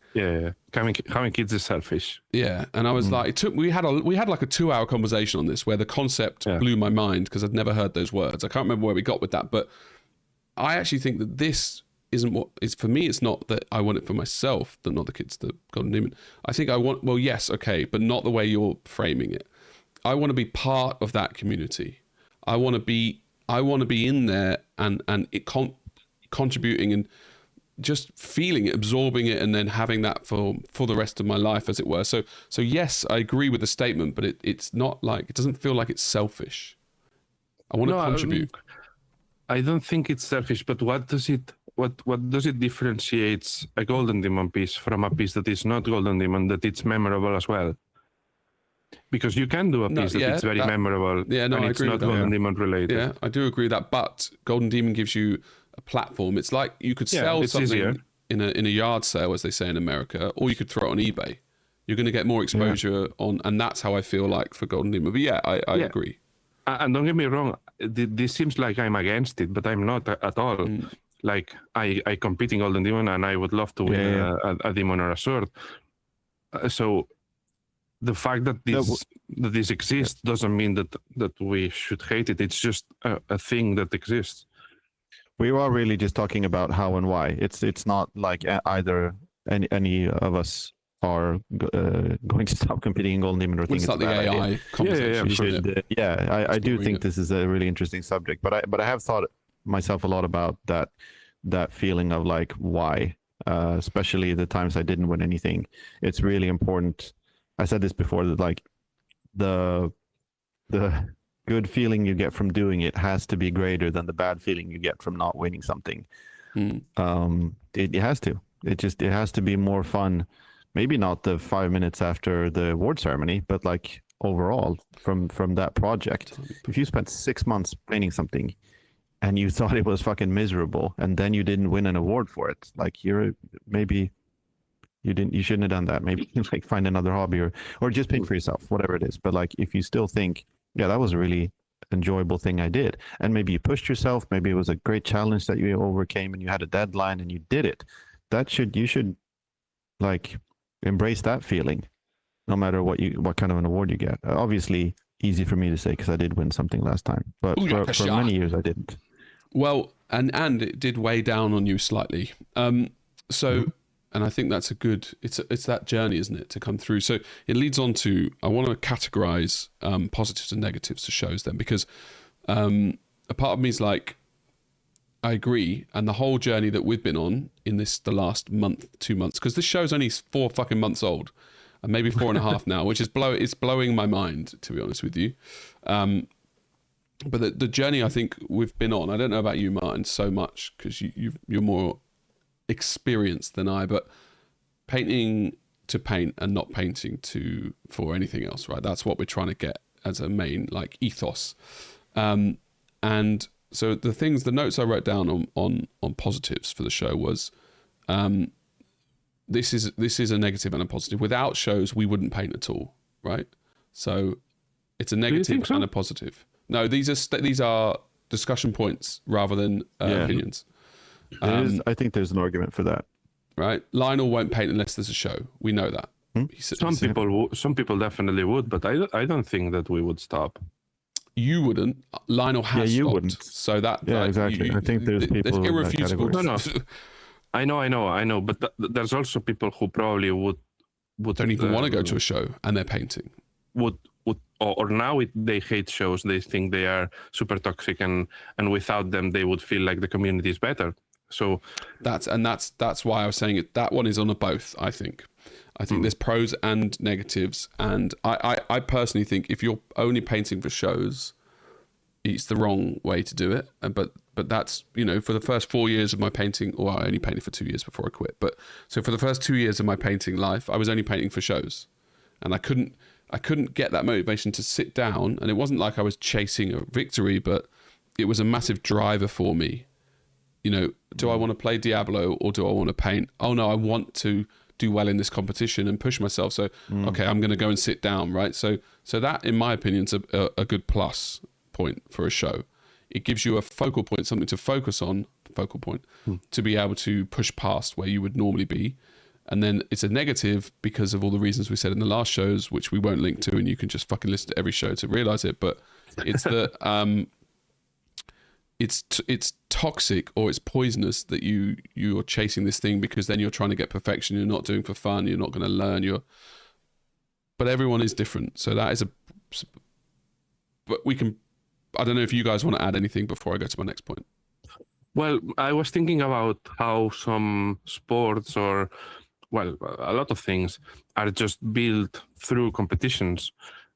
having kids is selfish. Yeah, and I was like, we had like a 2-hour conversation on this where the concept blew my mind because I'd never heard those words. I can't remember where we got with that, but I actually think that this isn't what is for me. It's not that I want it for myself, that not the kids, the Golden Demon. I think I want, well, yes, okay, but not the way you're framing it. I want to be part of that community. I want to be in there and contributing and just feeling it, absorbing it, and then having that for the rest of my life, as it were. So yes, I agree with the statement, but it's not like, it doesn't feel like it's selfish. I want to contribute. I don't think it's selfish, but what does it differentiates a Golden Demon piece from a piece that is not Golden Demon, that it's memorable as well? Because you can do a piece it's very memorable, and it's not Golden Demon related. Yeah, I do agree with that, but Golden Demon gives you a platform. It's like you could sell something in a yard sale, as they say in America, or you could throw it on eBay. You're going to get more exposure on, and that's how I feel like for Golden Demon. But I agree. And don't get me wrong, this seems like I'm against it, but I'm not at all. Like I compete in Golden Demon, and I would love to win a demon or a sword. So the fact that this exists doesn't mean that we should hate it. It's just a thing that exists. We are really just talking about how and why. It's not like either any of us are going to stop competing in Golden Demon or think it's the AI conversation. I do think this is a really interesting subject. But I have thought myself a lot about that. that feeling of like why, especially the times I didn't win anything. It's really important. I said this before, that like the good feeling you get from doing it has to be greater than the bad feeling you get from not winning something. It has to. It has to be more fun. Maybe not the 5 minutes after the award ceremony, but like overall from that project. If you spent 6 months painting something and you thought it was fucking miserable, and then you didn't win an award for it, like maybe you shouldn't have done that. Maybe like find another hobby or just paint for yourself, whatever it is. But like if you still think, yeah, that was a really enjoyable thing I did, and maybe you pushed yourself, maybe it was a great challenge that you overcame and you had a deadline and you did it, you should like embrace that feeling, no matter what kind of an award you get. Obviously easy for me to say because I did win something last time, but for many years I didn't. Well, and it did weigh down on you slightly. And I think that's it's that journey, isn't it, to come through. So it leads on to, I want to categorize positives and negatives to shows then, because a part of me is like, I agree. And the whole journey that we've been on in the last month, 2 months, because this show's only 4 fucking months old, and maybe 4.5 now, which is it's blowing my mind, to be honest with you. But the journey I think we've been on, I don't know about you, Martin, so much, because you're more experienced than I, but painting to paint and not painting for anything else, right? That's what we're trying to get as a main like ethos. And so the notes I wrote down on positives for the show was, this is a negative and a positive. Without shows, we wouldn't paint at all, right? So it's a negative and a positive. No, these are discussion points rather than opinions. I think there's an argument for that. Right, Lionel won't paint unless there's a show. We know that. Some people definitely would, but I don't think that we would stop. You wouldn't. Lionel has you stopped. Wouldn't. So that exactly. I think there's people. There's irrefutable. No. I know. But there's also people who probably would don't even want to go to a show, and they're painting. Or now they hate shows. They think they are super toxic, and without them, they would feel like the community is better. So that's why I was saying it. That one is on a both. I think there's pros and negatives, and I personally think if you're only painting for shows, it's the wrong way to do it. But that's, for the first 4 years of my painting, or I only painted for 2 years before I quit. But so for the first 2 years of my painting life, I was only painting for shows, and I couldn't get that motivation to sit down. And it wasn't like I was chasing a victory, but it was a massive driver for me. Do I want to play Diablo or do I want to paint? Oh no, I want to do well in this competition and push myself. So, okay, I'm going to go and sit down, right? So that, in my opinion, is a good plus point for a show. It gives you a focal point, something to focus on, to be able to push past where you would normally be. And then it's a negative because of all the reasons we said in the last shows, which we won't link to, and you can just fucking listen to every show to realize it. But it's that it's toxic, or it's poisonous that you're chasing this thing, because then you're trying to get perfection. You're not doing for fun. You're not going to learn. But everyone is different. So that is but we can. I don't know if you guys want to add anything before I go to my next point. Well, I was thinking about how some sports a lot of things are just built through competitions.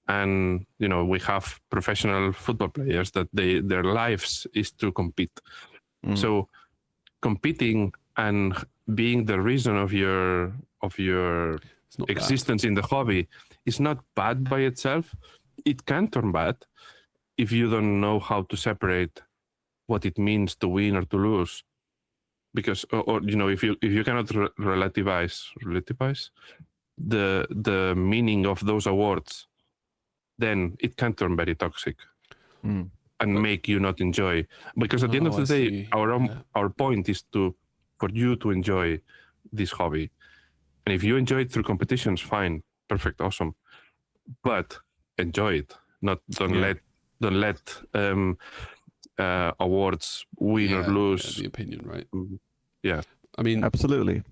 And, we have professional football players that their lives is to compete. So competing and being the reason of your existence in the hobby is not bad by itself. It can turn bad if you don't know how to separate what it means to win or to lose. Because, if you cannot relativize the meaning of those awards, then it can turn very toxic and make you not enjoy. Because at the end of the day, our point is for you to enjoy this hobby. And if you enjoy it through competitions, fine, perfect, awesome. But enjoy it. Don't let awards win or lose. The opinion, right? Yeah. I mean, absolutely.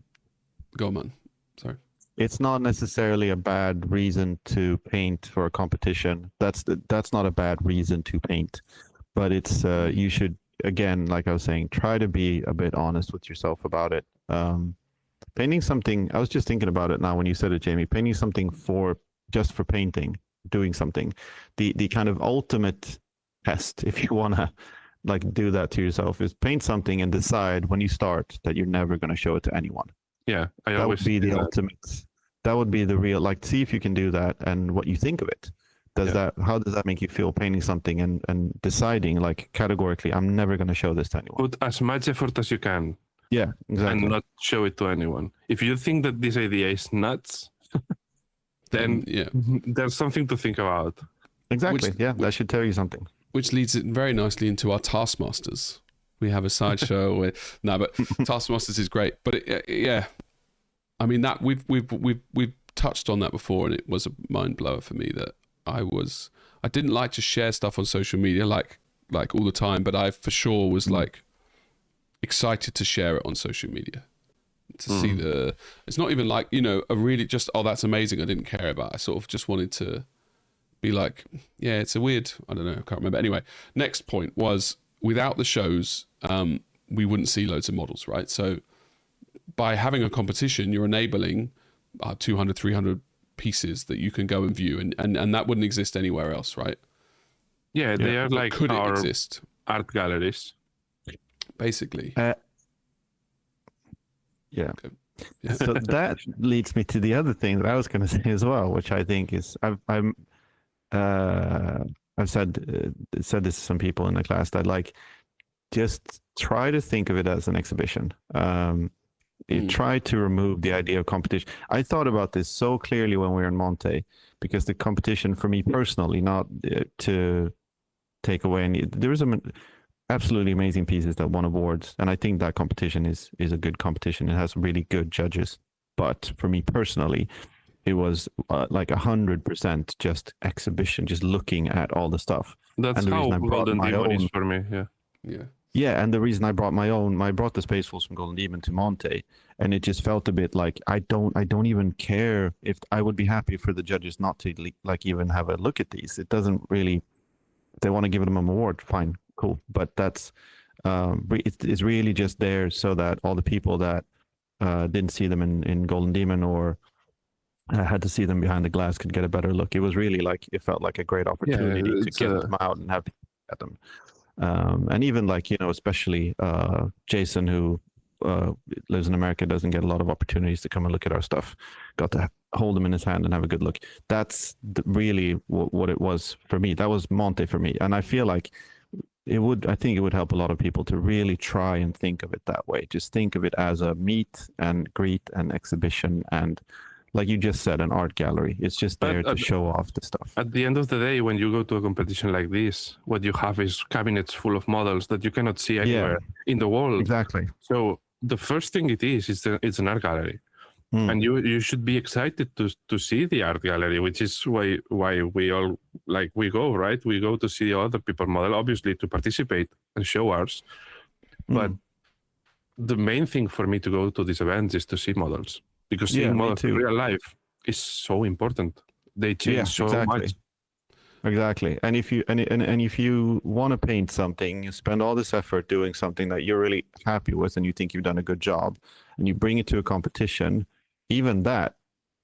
Go on, man. Sorry. It's not necessarily a bad reason to paint for a competition. That's not a bad reason to paint, but it's you should again, like I was saying, try to be a bit honest with yourself about it. Painting something, I was just thinking about it now when you said it, Jamie. Painting something just for painting, doing something, the kind of ultimate test, if you want to like do that to yourself, is paint something and decide when you start that you're never going to show it to anyone. Yeah, that would be the ultimate. That would be the real, like, see if you can do that and what you think of it. How does that make you feel painting something and deciding like categorically, I'm never going to show this to anyone. Put as much effort as you can. Yeah, exactly. And not show it to anyone. If you think that this idea is nuts, then there's something to think about. Exactly. That should tell you something. Which leads it very nicely into our Taskmasters. We have a sideshow with but Taskmasters is great. But I mean that we've touched on that before, and it was a mind blower for me that I didn't like to share stuff on social media like all the time, but I for sure was like excited to share it on social media to see it's not even like, a really just, oh, that's amazing, I didn't care about. I sort of just wanted to be like, yeah, it's a weird, I don't know, I can't remember. Anyway, next point was, without the shows, we wouldn't see loads of models, right? So by having a competition, you're enabling 200, 300 pieces that you can go and view, and that wouldn't exist anywhere else, right? Yeah, they are like could our it exist? Art galleries. Basically. Okay. So that leads me to the other thing that I was going to say as well, which I think is I've said this to some people in the class, that like just try to think of it as an exhibition. You try to remove the idea of competition. I thought about this so clearly when we were in Monty, because the competition for me personally, not to take away any, there was some absolutely amazing pieces that won awards, and I think that competition is a good competition. It has really good judges, but for me personally, it was like 100% just exhibition, just looking at all the stuff. That's how Golden Demon is for me. Yeah, and the reason I brought I brought the Spacefuls from Golden Demon to Monte, and it just felt a bit like I don't even care if I would be happy for the judges not to like even have a look at these. It doesn't really. If they want to give them an award, fine, cool. But that's it's really just there so that all the people that didn't see them in Golden Demon or had to see them behind the glass could get a better look. It was really like, it felt like a great opportunity to get them out and have people at them. And even like, especially Jason, who lives in America, doesn't get a lot of opportunities to come and look at our stuff. Got to hold him in his hand and have a good look. That's really what it was for me. That was Monte for me. And I feel like I think it would help a lot of people to really try and think of it that way. Just think of it as a meet and greet and exhibition, and like you just said, an art gallery. It's just there to show off the stuff. At the end of the day, when you go to a competition like this, what you have is cabinets full of models that you cannot see anywhere in the world. Exactly. So the first thing it's an art gallery. And you should be excited to see the art gallery, which is why we all we go, right? We go to see other people model, obviously to participate and show ours. But the main thing for me to go to these events is to see models, because seeing models in real life is so important. They change so much. Exactly. And if you want to paint something, you spend all this effort doing something that you're really happy with and you think you've done a good job, and you bring it to a competition, even that,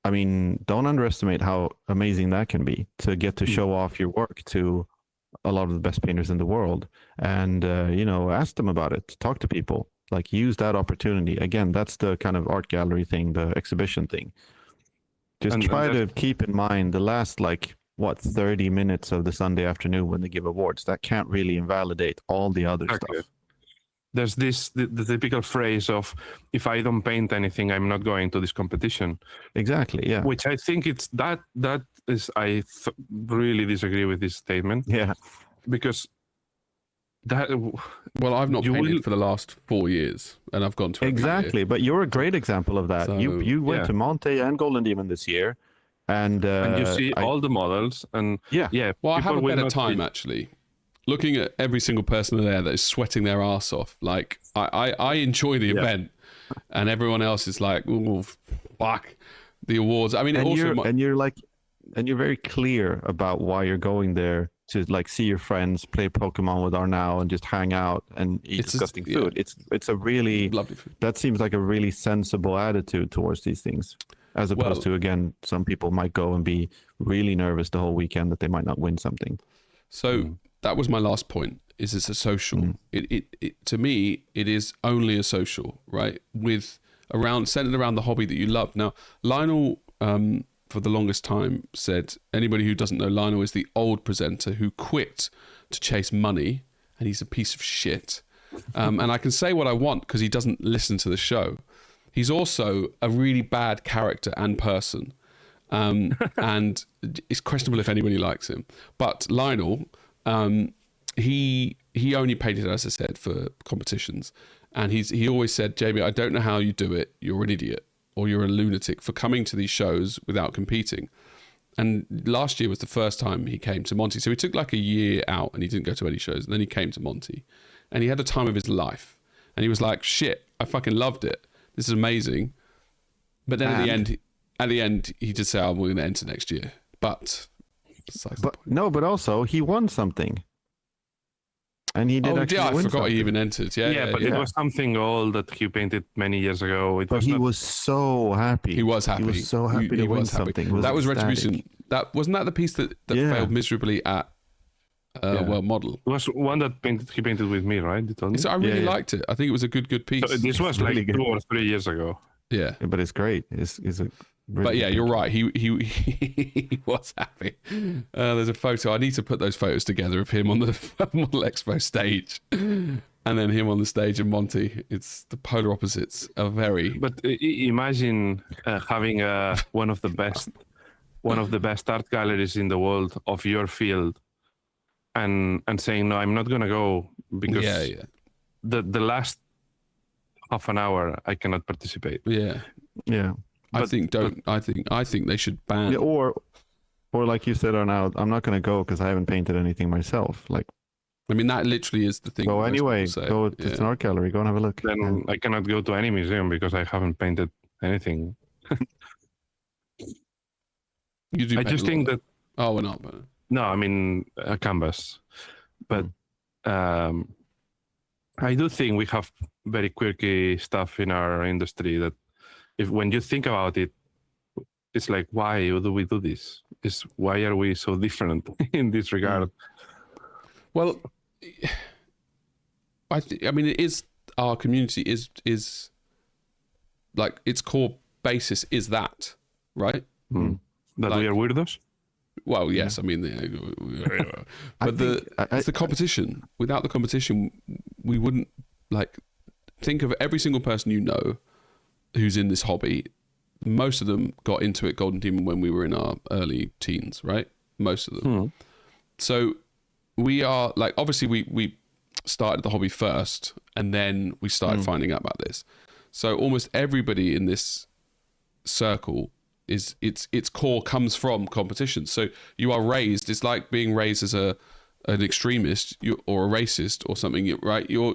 I mean, don't underestimate how amazing that can be, to get to show off your work to a lot of the best painters in the world, and ask them about it, talk to people, like use that opportunity. Again, that's the kind of art gallery thing, the exhibition thing. Just try to keep in mind the last 30 minutes of the Sunday afternoon when they give awards. That can't really invalidate all the other stuff. There's the typical phrase of, if I don't paint anything, I'm not going to this competition. Exactly, yeah. Which I think it's that is, I really disagree with this statement. Yeah. Because that... Well, I've not painted for the last 4 years, and I've gone to exactly, but you're a great example of that. So, you went to Monte and Golden Demon this year, and you see all the models, and well, I have a better time actually looking at every single person there that is sweating their ass off. Like I enjoy the event, and everyone else is like, oh fuck the awards. I mean, and you're very clear about why you're going there to like see your friends, play Pokemon with Arnau, and just hang out and eat disgusting food. It's a really lovely food. That seems like a really sensible attitude towards these things, as opposed to, again, some people might go and be really nervous the whole weekend that they might not win something. So that was my last point. Is it's a social? It to me, it is only a social, right? Centered around the hobby that you love. Now, Lionel, for the longest time, said anybody who doesn't know, Lionel is the old presenter who quit to chase money, and he's a piece of shit. And I can say what I want because he doesn't listen to the show. He's also a really bad character and person, and it's questionable if anybody likes him. But Lionel, he only painted, as I said, for competitions. And he always said, Jamie, I don't know how you do it. You're an idiot or you're a lunatic for coming to these shows without competing. And last year was the first time he came to Monty. So he took like a year out and he didn't go to any shows. And then he came to Monty and he had the time of his life. And he was like, shit, I fucking loved it. This is amazing. But then at the end, he just said, I'm going to enter next year. But also he won something. And he did actually win I forgot something. he even entered. But it was something old that he painted many years ago. Was so happy. He was happy. He was so happy to win something. That was ecstatic. Retribution. That wasn't that the piece that failed miserably at World Model. It was one that he painted with me, right? So I really liked it. I think it was a good piece. So this was really like 2 or 3 years ago. Yeah, but it's great. It's a really but yeah, good you're picture. right. He was happy. There's a photo. I need to put those photos together of him on the Model Expo stage, and then him on the stage in Monty. It's the polar opposites. Are very. But imagine having one of the best art galleries in the world of your field, and saying no, I'm not gonna go because the last half an hour I cannot participate. Yeah. I think they should ban. Yeah, or like you said, Arnaud, I'm not going to go because I haven't painted anything myself. Like, I mean, that literally is the thing. So anyway, go to an art gallery, go and have a look. Then I cannot go to any museum because I haven't painted anything. I just think that. Oh, we're not. But... No, I mean a canvas, but I do think we have very quirky stuff in our industry that, when you think about it, it's like, why do we do this? Why are we so different in this regard? Well, I mean, it is our community is like its core basis is that, right? That we are weirdos. Well, yes, I mean, but it's the competition. Without the competition, we wouldn't think of every single person you know who's in this hobby. Most of them got into it, Golden Demon, when we were in our early teens, right? Most of them. So we are obviously we started the hobby first, and then we started finding out about this. So almost everybody in this circle is its core comes from competition. So you are raised. It's like being raised as an extremist or a racist or something, right? Your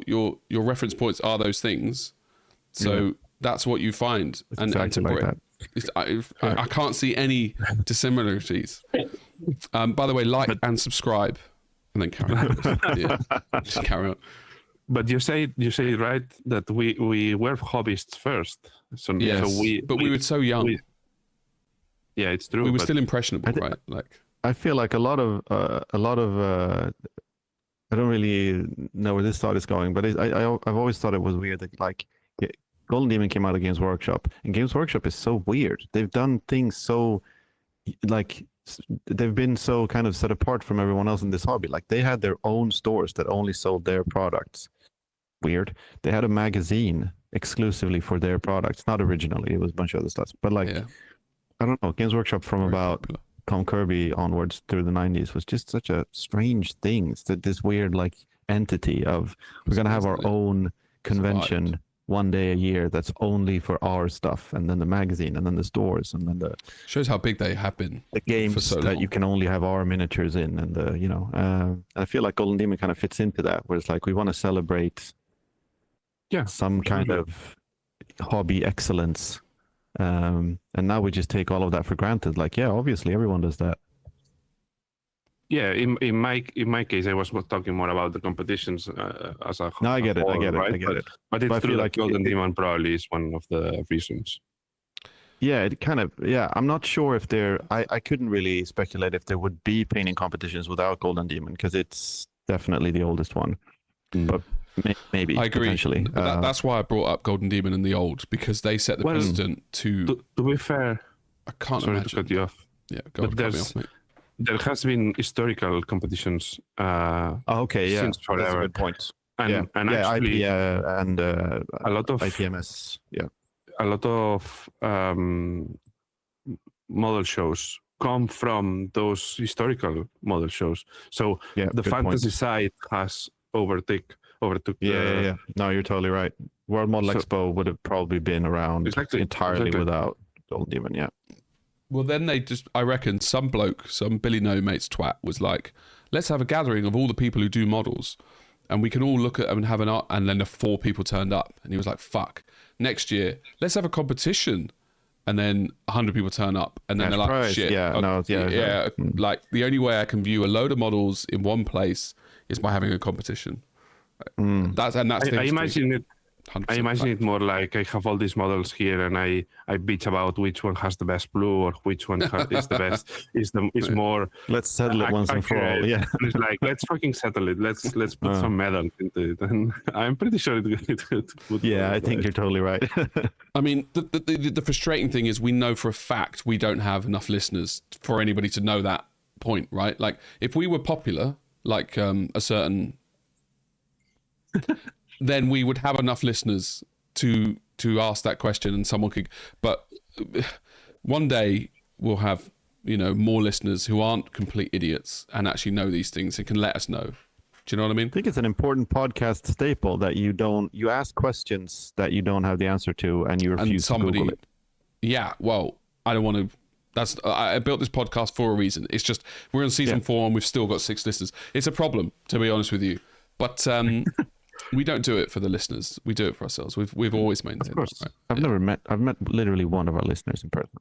reference points are those things. So that's what you find. And exactly like that. I can't see any dissimilarities. By the way, and subscribe, and then carry on. Just carry on. But you say right that we were hobbyists first. So we were so young. It's true. We were still impressionable, right? I feel like a lot of I don't really know where this thought is going, but I've always thought it was weird that Golden Demon came out of Games Workshop, and Games Workshop is so weird. They've done things so they've been so kind of set apart from everyone else in this hobby. Like, they had their own stores that only sold their products. Weird. They had a magazine exclusively for their products, not originally. It was a bunch of other stuff, but I don't know. Games Workshop from about Tom Kirby onwards through the 90s was just such a strange thing. It's this weird entity of, we're gonna have our own convention one day a year that's only for our stuff, and then the magazine, and then the stores, and then the shows how big they have been. The games for so that long. you can only have our miniatures in, and I feel like Golden Demon kind of fits into that, where it's like we want to celebrate some kind of hobby excellence, and now we just take all of that for granted. Obviously everyone does that. Yeah, in my case, I was talking more about the competitions as a No, I get it. whole, I get it. right? I get it. But it's But I true feel that like Golden Demon probably is one of the reasons. Yeah, it kind of. Yeah, I'm not sure if there. I couldn't really speculate if there would be painting competitions without Golden Demon because it's definitely the oldest one. But maybe I agree. Potentially. But that's why I brought up Golden Demon and the old, because they set the precedent to be fair, I can't sorry imagine. to cut you off. Yeah, go on, cut me off, mate. There has been historical competitions. Since forever. That's a good point. And actually, IP and a lot of IPMS. Yeah, a lot of model shows come from those historical model shows. So the fantasy side has overtook. Yeah. No, you're totally right. World Model Expo would have probably been around entirely without Golden Demon. Yeah. Well, then I reckon some Billy No Mate's twat was like, let's have a gathering of all the people who do models and we can all look at them and have an art. And then the 4 people turned up and he was like, fuck, next year, let's have a competition. And then 100 people turn up and then they're like, shit. Like the only way I can view a load of models in one place is by having a competition. That's I imagine it. I imagine it more like I have all these models here, and I bitch about which one has the best blue or which one is the best. Is more. Let's settle it once and for all. Yeah, and it's like let's fucking settle it. Let's put some medals into it, and I'm pretty sure it would. Yeah, I think you're totally right. I mean, the frustrating thing is we know for a fact we don't have enough listeners for anybody to know that point, right? Like if we were popular, like a certain. Then we would have enough listeners to ask that question and someone could, but one day we'll have, more listeners who aren't complete idiots and actually know these things and can let us know. Do you know what I mean? I think it's an important podcast staple that you ask questions that you don't have the answer to and you refuse to Google it. Yeah, well, I don't want to. I built this podcast for a reason. It's just we're on season 4 and we've still got 6 listeners. It's a problem, to be honest with you. But we don't do it for the listeners. We do it for ourselves. We've always maintained. Of course, that, right? I've met literally one of our listeners in person.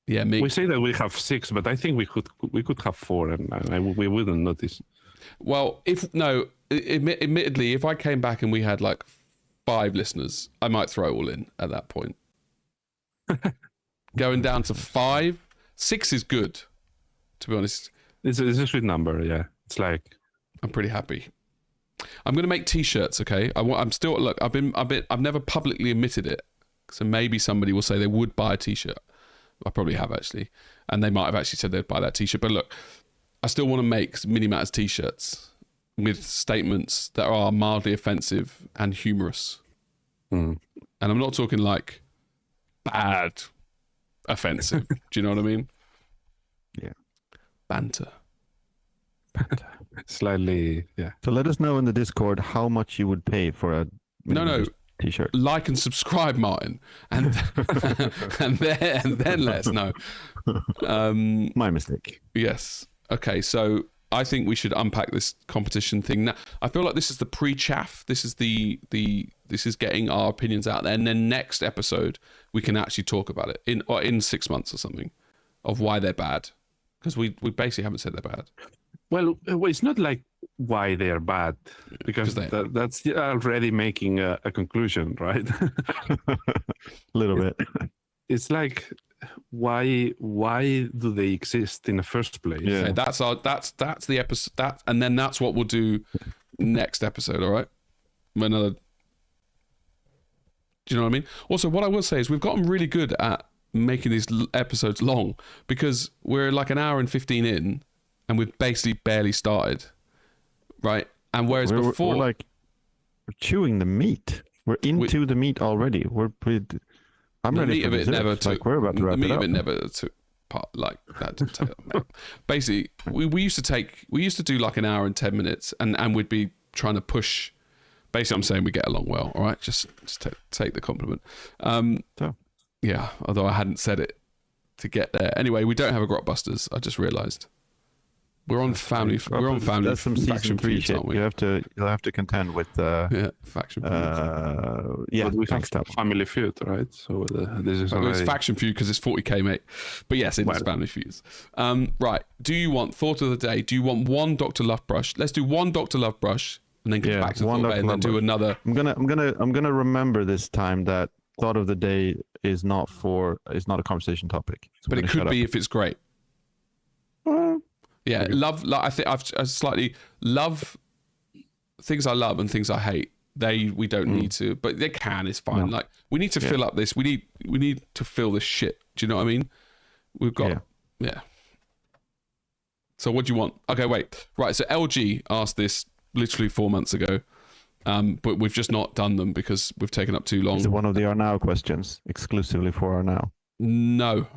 Yeah, me. We say that we have 6, but I think we could have 4, and we wouldn't notice. Well, admittedly, if I came back and we had like 5 listeners, I might throw it all in at that point. Going down to 5, 6 is good. To be honest, it's a sweet number. Yeah, it's like I'm pretty happy. I'm going to make T-shirts, okay? I'm still look. I've never publicly admitted it, so maybe somebody will say they would buy a T-shirt. I probably have actually, and they might have actually said they'd buy that T-shirt. But look, I still want to make Mini Matters T-shirts with statements that are mildly offensive and humorous. And I'm not talking like bad offensive. Do you know what I mean? Yeah. Banter. Slightly, yeah. So let us know in the Discord how much you would pay for a T-shirt. Like and subscribe, Martin, and then let us know. My mistake. Yes. Okay. So I think we should unpack this competition thing now. I feel like this is the pre-chaff. This is this is getting our opinions out there, and then next episode we can actually talk about it in 6 months or something of why they're bad, because we basically haven't said they're bad. Well, it's not like why they're bad, because that's already making a conclusion, right? A little bit. It's like why do they exist in the first place? Yeah, that's the episode. And then that's what we'll do next episode. All right. Do you know what I mean? Also, what I will say is we've gotten really good at making these episodes long, because we're like an hour and 15 in. And we've basically barely started, right? And whereas before, we're chewing the meat. We're into the meat already. I'm ready for it. Never took. Like we're about to wrap it up. The meat of it never took part like that. Basically, we used to do like an hour and 10 minutes, and we'd be trying to push. Basically, I'm saying we get along well. All right, just take the compliment. Yeah, although I hadn't said it to get there. Anyway, we don't have a Grotbusters. I just realised. We're on family. We're on family. That's some faction season 3 feuds, shit. aren't we? You'll have to contend with faction feuds. yeah, But we thanks, have family feud, right? So this is It's already... faction feud because it's 40k, mate. But yes, it's family feuds. Right. Do you want thought of the day? Do you want one Dr. Lovebrush? Let's do one Dr. Lovebrush and then get back to thought of the day and then do another. I'm gonna remember this time that thought of the day is not a conversation topic. So but it could be if it's great. Yeah, love. I think I've slightly love things I love and things I hate. We don't need to, but they can. It's fine. No. Like we need to fill up this. We need to fill this shit. Do you know what I mean? We've got yeah. So what do you want? Okay, wait. Right. So LG asked this literally 4 months ago, but we've just not done them because we've taken up too long. Is it one of the Are Now questions exclusively for Are Now? No.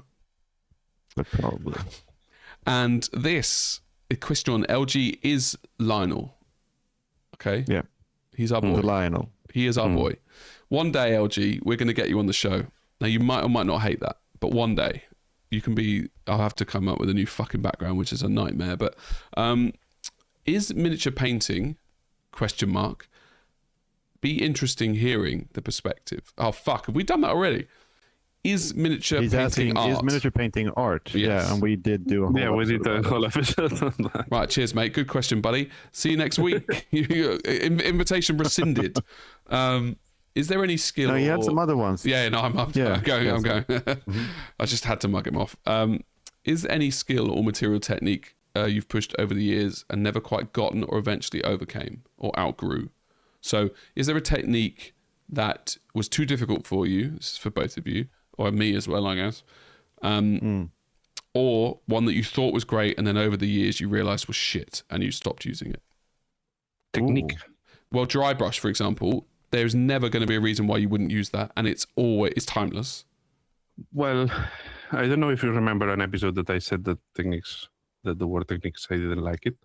But probably. And this question on LG is Lionel. Okay. Yeah. He's our boy. The Lionel. He is our boy. One day, LG, we're going to get you on the show. Now, you might or might not hate that, but one day you can be. I'll have to come up with a new fucking background, which is a nightmare. But is miniature painting? ? Be interesting hearing the perspective. Oh fuck! Have we done that already? Is miniature He's painting asking, art? is miniature painting art? Yes. Yeah, and we did do a whole Yeah, we did a episode whole episode on that. Right, cheers, mate. Good question, buddy. See you next week. Invitation rescinded. Is there any skill? No, you had some other ones. Yeah, no, I'm going. I'm going. I just had to mug him off. Is any skill or material technique you've pushed over the years and never quite gotten or eventually overcame or outgrew? So, is there a technique that was too difficult for you? This is for both of you, or me as well, I guess. Or one that you thought was great and then over the years you realized was shit and you stopped using it? Technique. Well, dry brush, for example, there's never going to be a reason why you wouldn't use that, and it's timeless. Well, I don't know if you remember an episode that I said that the word techniques, I didn't like it.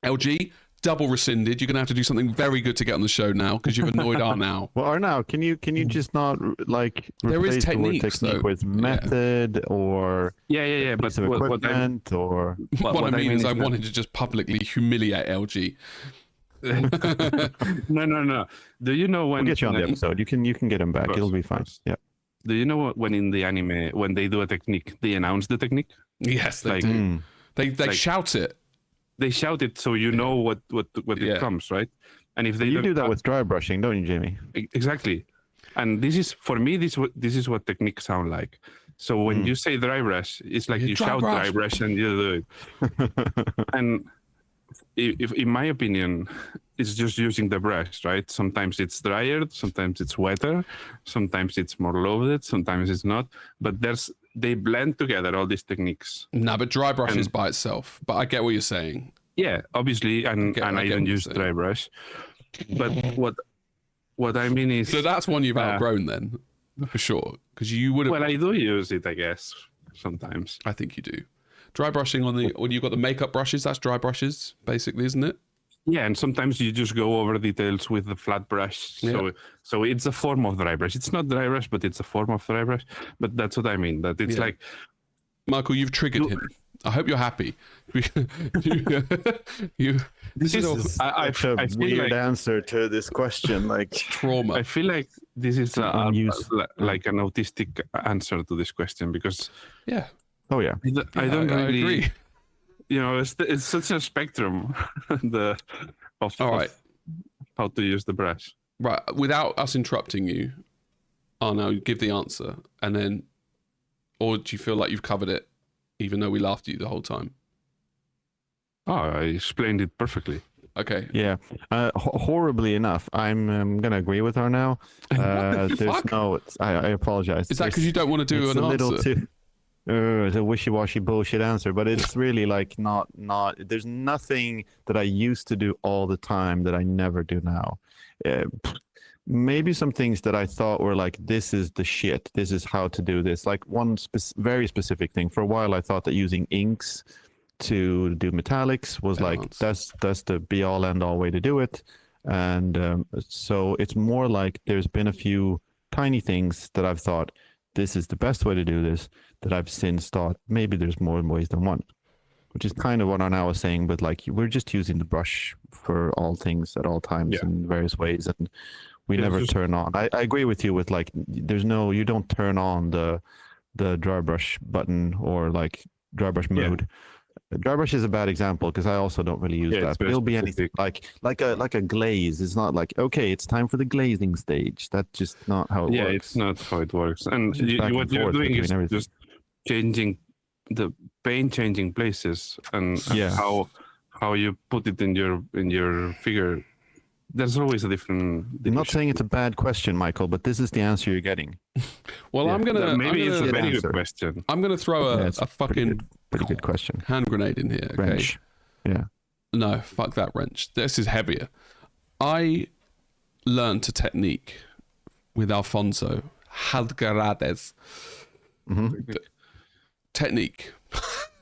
LG, double rescinded. You're going to have to do something very good to get on the show now because you've annoyed R now. Well, or now, can you just not like There is replace the word techniques, technique though. with method or Yeah. But piece of equipment or What I mean is I that- wanted to just publicly humiliate LG. No. Do you know when? we'll get you on the episode. You can get him back. Of course, It'll be of fine. course. Yeah. Do you know when in the anime when they do a technique, they announce the technique? Yes, they Like- do. They like- shout it. They shout it so you know what Yeah. it comes, right? And if they You don't- do that with dry brushing, don't you, Jamie? Exactly. And this is for me. This is what techniques sound like. So when you say dry brush, it's like Yeah, you dry shout brush. dry brush and you do it. And if in my opinion, it's just using the brush, right? Sometimes it's drier, sometimes it's wetter, sometimes it's more loaded, sometimes it's not. But they blend together all these techniques. No, but dry brush is by itself. But I get what you're saying. Yeah, obviously, and I I get don't what you're use saying. dry brush. But what I mean is, So that's one you've outgrown then, for sure. Because you would have. well, I do use it, I guess, sometimes. I think you do. Dry brushing when you've got the makeup brushes, that's dry brushes, basically, isn't it? Yeah, and sometimes you just go over details with the flat brush. So it's a form of dry brush. It's not dry brush, but it's a form of dry brush. But that's what I mean. That it's like, Michael, you've triggered him. I hope you're happy. This is I Such a feel weird like answer to this question. Like, trauma. I feel like this is like an autistic answer to this question because Yeah. oh yeah, I don't I really, agree. you know, it's such a spectrum of All right. how to use the brush. Right. Without us interrupting you, Arno, give the answer. And then, or do you feel like you've covered it, even though we laughed at you the whole time? Oh, I explained it perfectly. Okay. yeah. Horribly enough, I'm gonna agree with her now. There's fuck? no. I apologize. Is that because you don't want to do it's an a little answer? too. It's a wishy-washy bullshit answer, but it's really like not. There's nothing that I used to do all the time that I never do now. Maybe some things that I thought were like, this is the shit. This is how to do this. Like one very specific thing. For a while, I thought that using inks to do metallics was like that's the be-all end-all way to do it. And so it's more like there's been a few tiny things that I've thought this is the best way to do this, that I've since thought maybe there's more ways than one. which is kind of what Arnaud was saying, but like we're just using the brush for all things at all times in various ways, and we never turn on. I agree with you with like you don't turn on the dry brush button or like dry brush mode. Dry brush is a bad example because I also don't really use that. But it'll be anything like a glaze. It's not like, okay, it's time for the glazing stage. That's just not how it works. Yeah, it's not how it works. And what you're doing is just changing the paint, changing places, and how you put it in your figure. There's always a different. I'm not saying it's a bad question, Michael, but this is the answer you're getting. Well, it's a very good question. I'm gonna throw a fucking pretty good question. Hand grenade in here. Okay? Wrench. Yeah. No, fuck that wrench. This is heavier. I learned a technique with Alfonso Halgarades. Technique.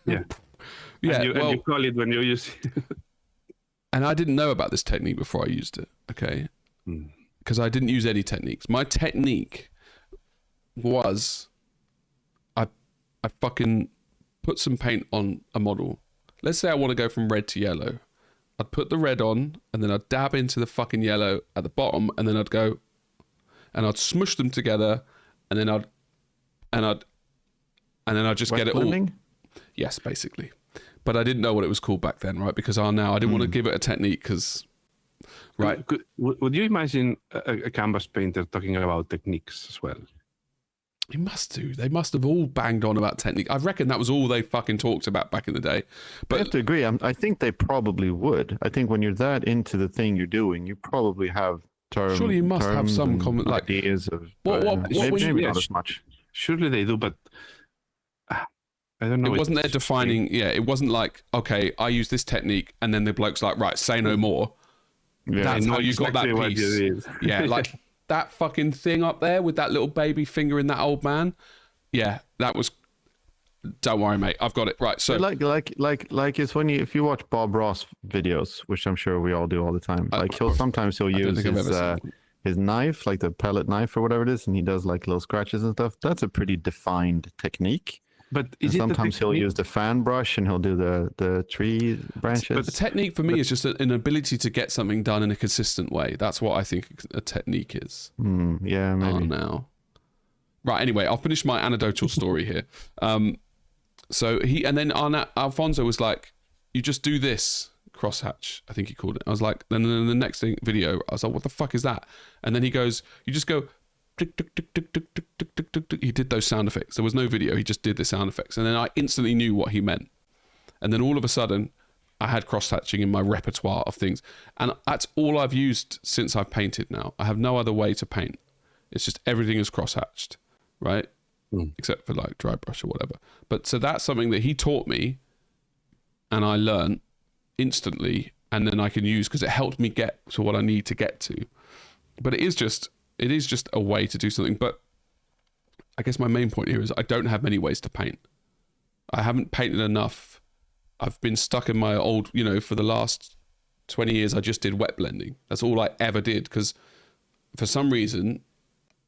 Yeah. Yeah. And you call it when you use it. And I didn't know about this technique before I used it, okay? Because I didn't use any techniques. My technique was I fucking put some paint on a model. Let's say I want to go from red to yellow. I'd put the red on, and then I'd dab into the fucking yellow at the bottom, and then I'd go, and I'd smush them together, and then I'd just get it all. Yes, basically. But I didn't know what it was called back then, right? Because I didn't want to give it a technique because, right? Would you imagine a canvas painter talking about techniques as well? He must do. They must have all banged on about technique. I reckon that was all they fucking talked about back in the day. But I have to agree. I think they probably would. I think when you're that into the thing you're doing, you probably have terms. Surely you must have some common ideas of maybe not as much. Surely they do, but I don't know. It wasn't there defining. Yeah, it wasn't like, okay, I use this technique, and then the bloke's like, right, say no more. Yeah, that's how you got that piece. Yeah, like that fucking thing up there with that little baby finger in that old man. Yeah, that was. Don't worry, mate. I've got it right. So like it's when if you watch Bob Ross videos, which I'm sure we all do all the time. Like sometimes he'll use his knife, like the pellet knife or whatever it is, and he does like little scratches and stuff. That's a pretty defined technique. But sometimes he'll use the fan brush and he'll do the tree branches. But the technique for me is just an ability to get something done in a consistent way. That's what I think a technique is. Yeah, maybe. Oh, now. Right, anyway, I'll finish my anecdotal story here. So Alfonso was like, you just do this crosshatch, I think he called it. I was like, then in the next video, I was like, what the fuck is that? And then he goes, you just go, tick, tick, tick, tick, tick, tick, tick, tick, tick, tick. He did those sound effects. There was no video. He just did the sound effects. And then I instantly knew what he meant. And then all of a sudden, I had cross-hatching in my repertoire of things. And that's all I've used since I've painted now. I have no other way to paint. It's just everything is cross-hatched, right? Except for like dry brush or whatever. But so that's something that he taught me and I learned instantly. And then I can use because it helped me get to what I need to get to. But it is just a way to do something. But I guess my main point here is I don't have many ways to paint. I haven't painted enough. I've been stuck in my old, for the last 20 years, I just did wet blending. That's all I ever did because for some reason,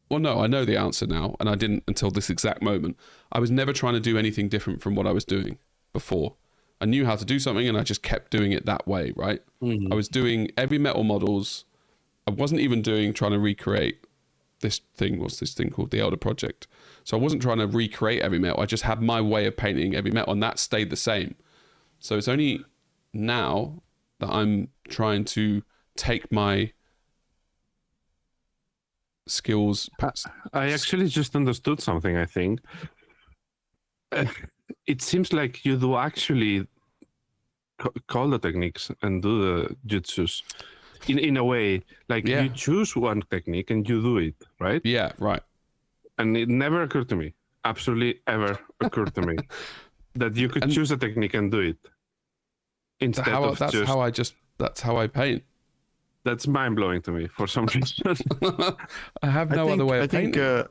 well, no, I know the answer now and I didn't until this exact moment. I was never trying to do anything different from what I was doing before. I knew how to do something and I just kept doing it that way, right? I was doing heavy metal models. I wasn't even trying to recreate this thing. What's this thing called? The Eldar Project. So I wasn't trying to recreate heavy metal. I just had my way of painting heavy metal and that stayed the same. So it's only now that I'm trying to take my skills. I actually just understood something, I think. It seems like you do actually call the techniques and do the jutsus. In a way, like you choose one technique and you do it, right? Yeah, right. And it never occurred to me, absolutely ever occurred to me, that you could choose a technique and do it. Instead of that's how I paint. That's mind-blowing to me for some reason. I have no other way of painting.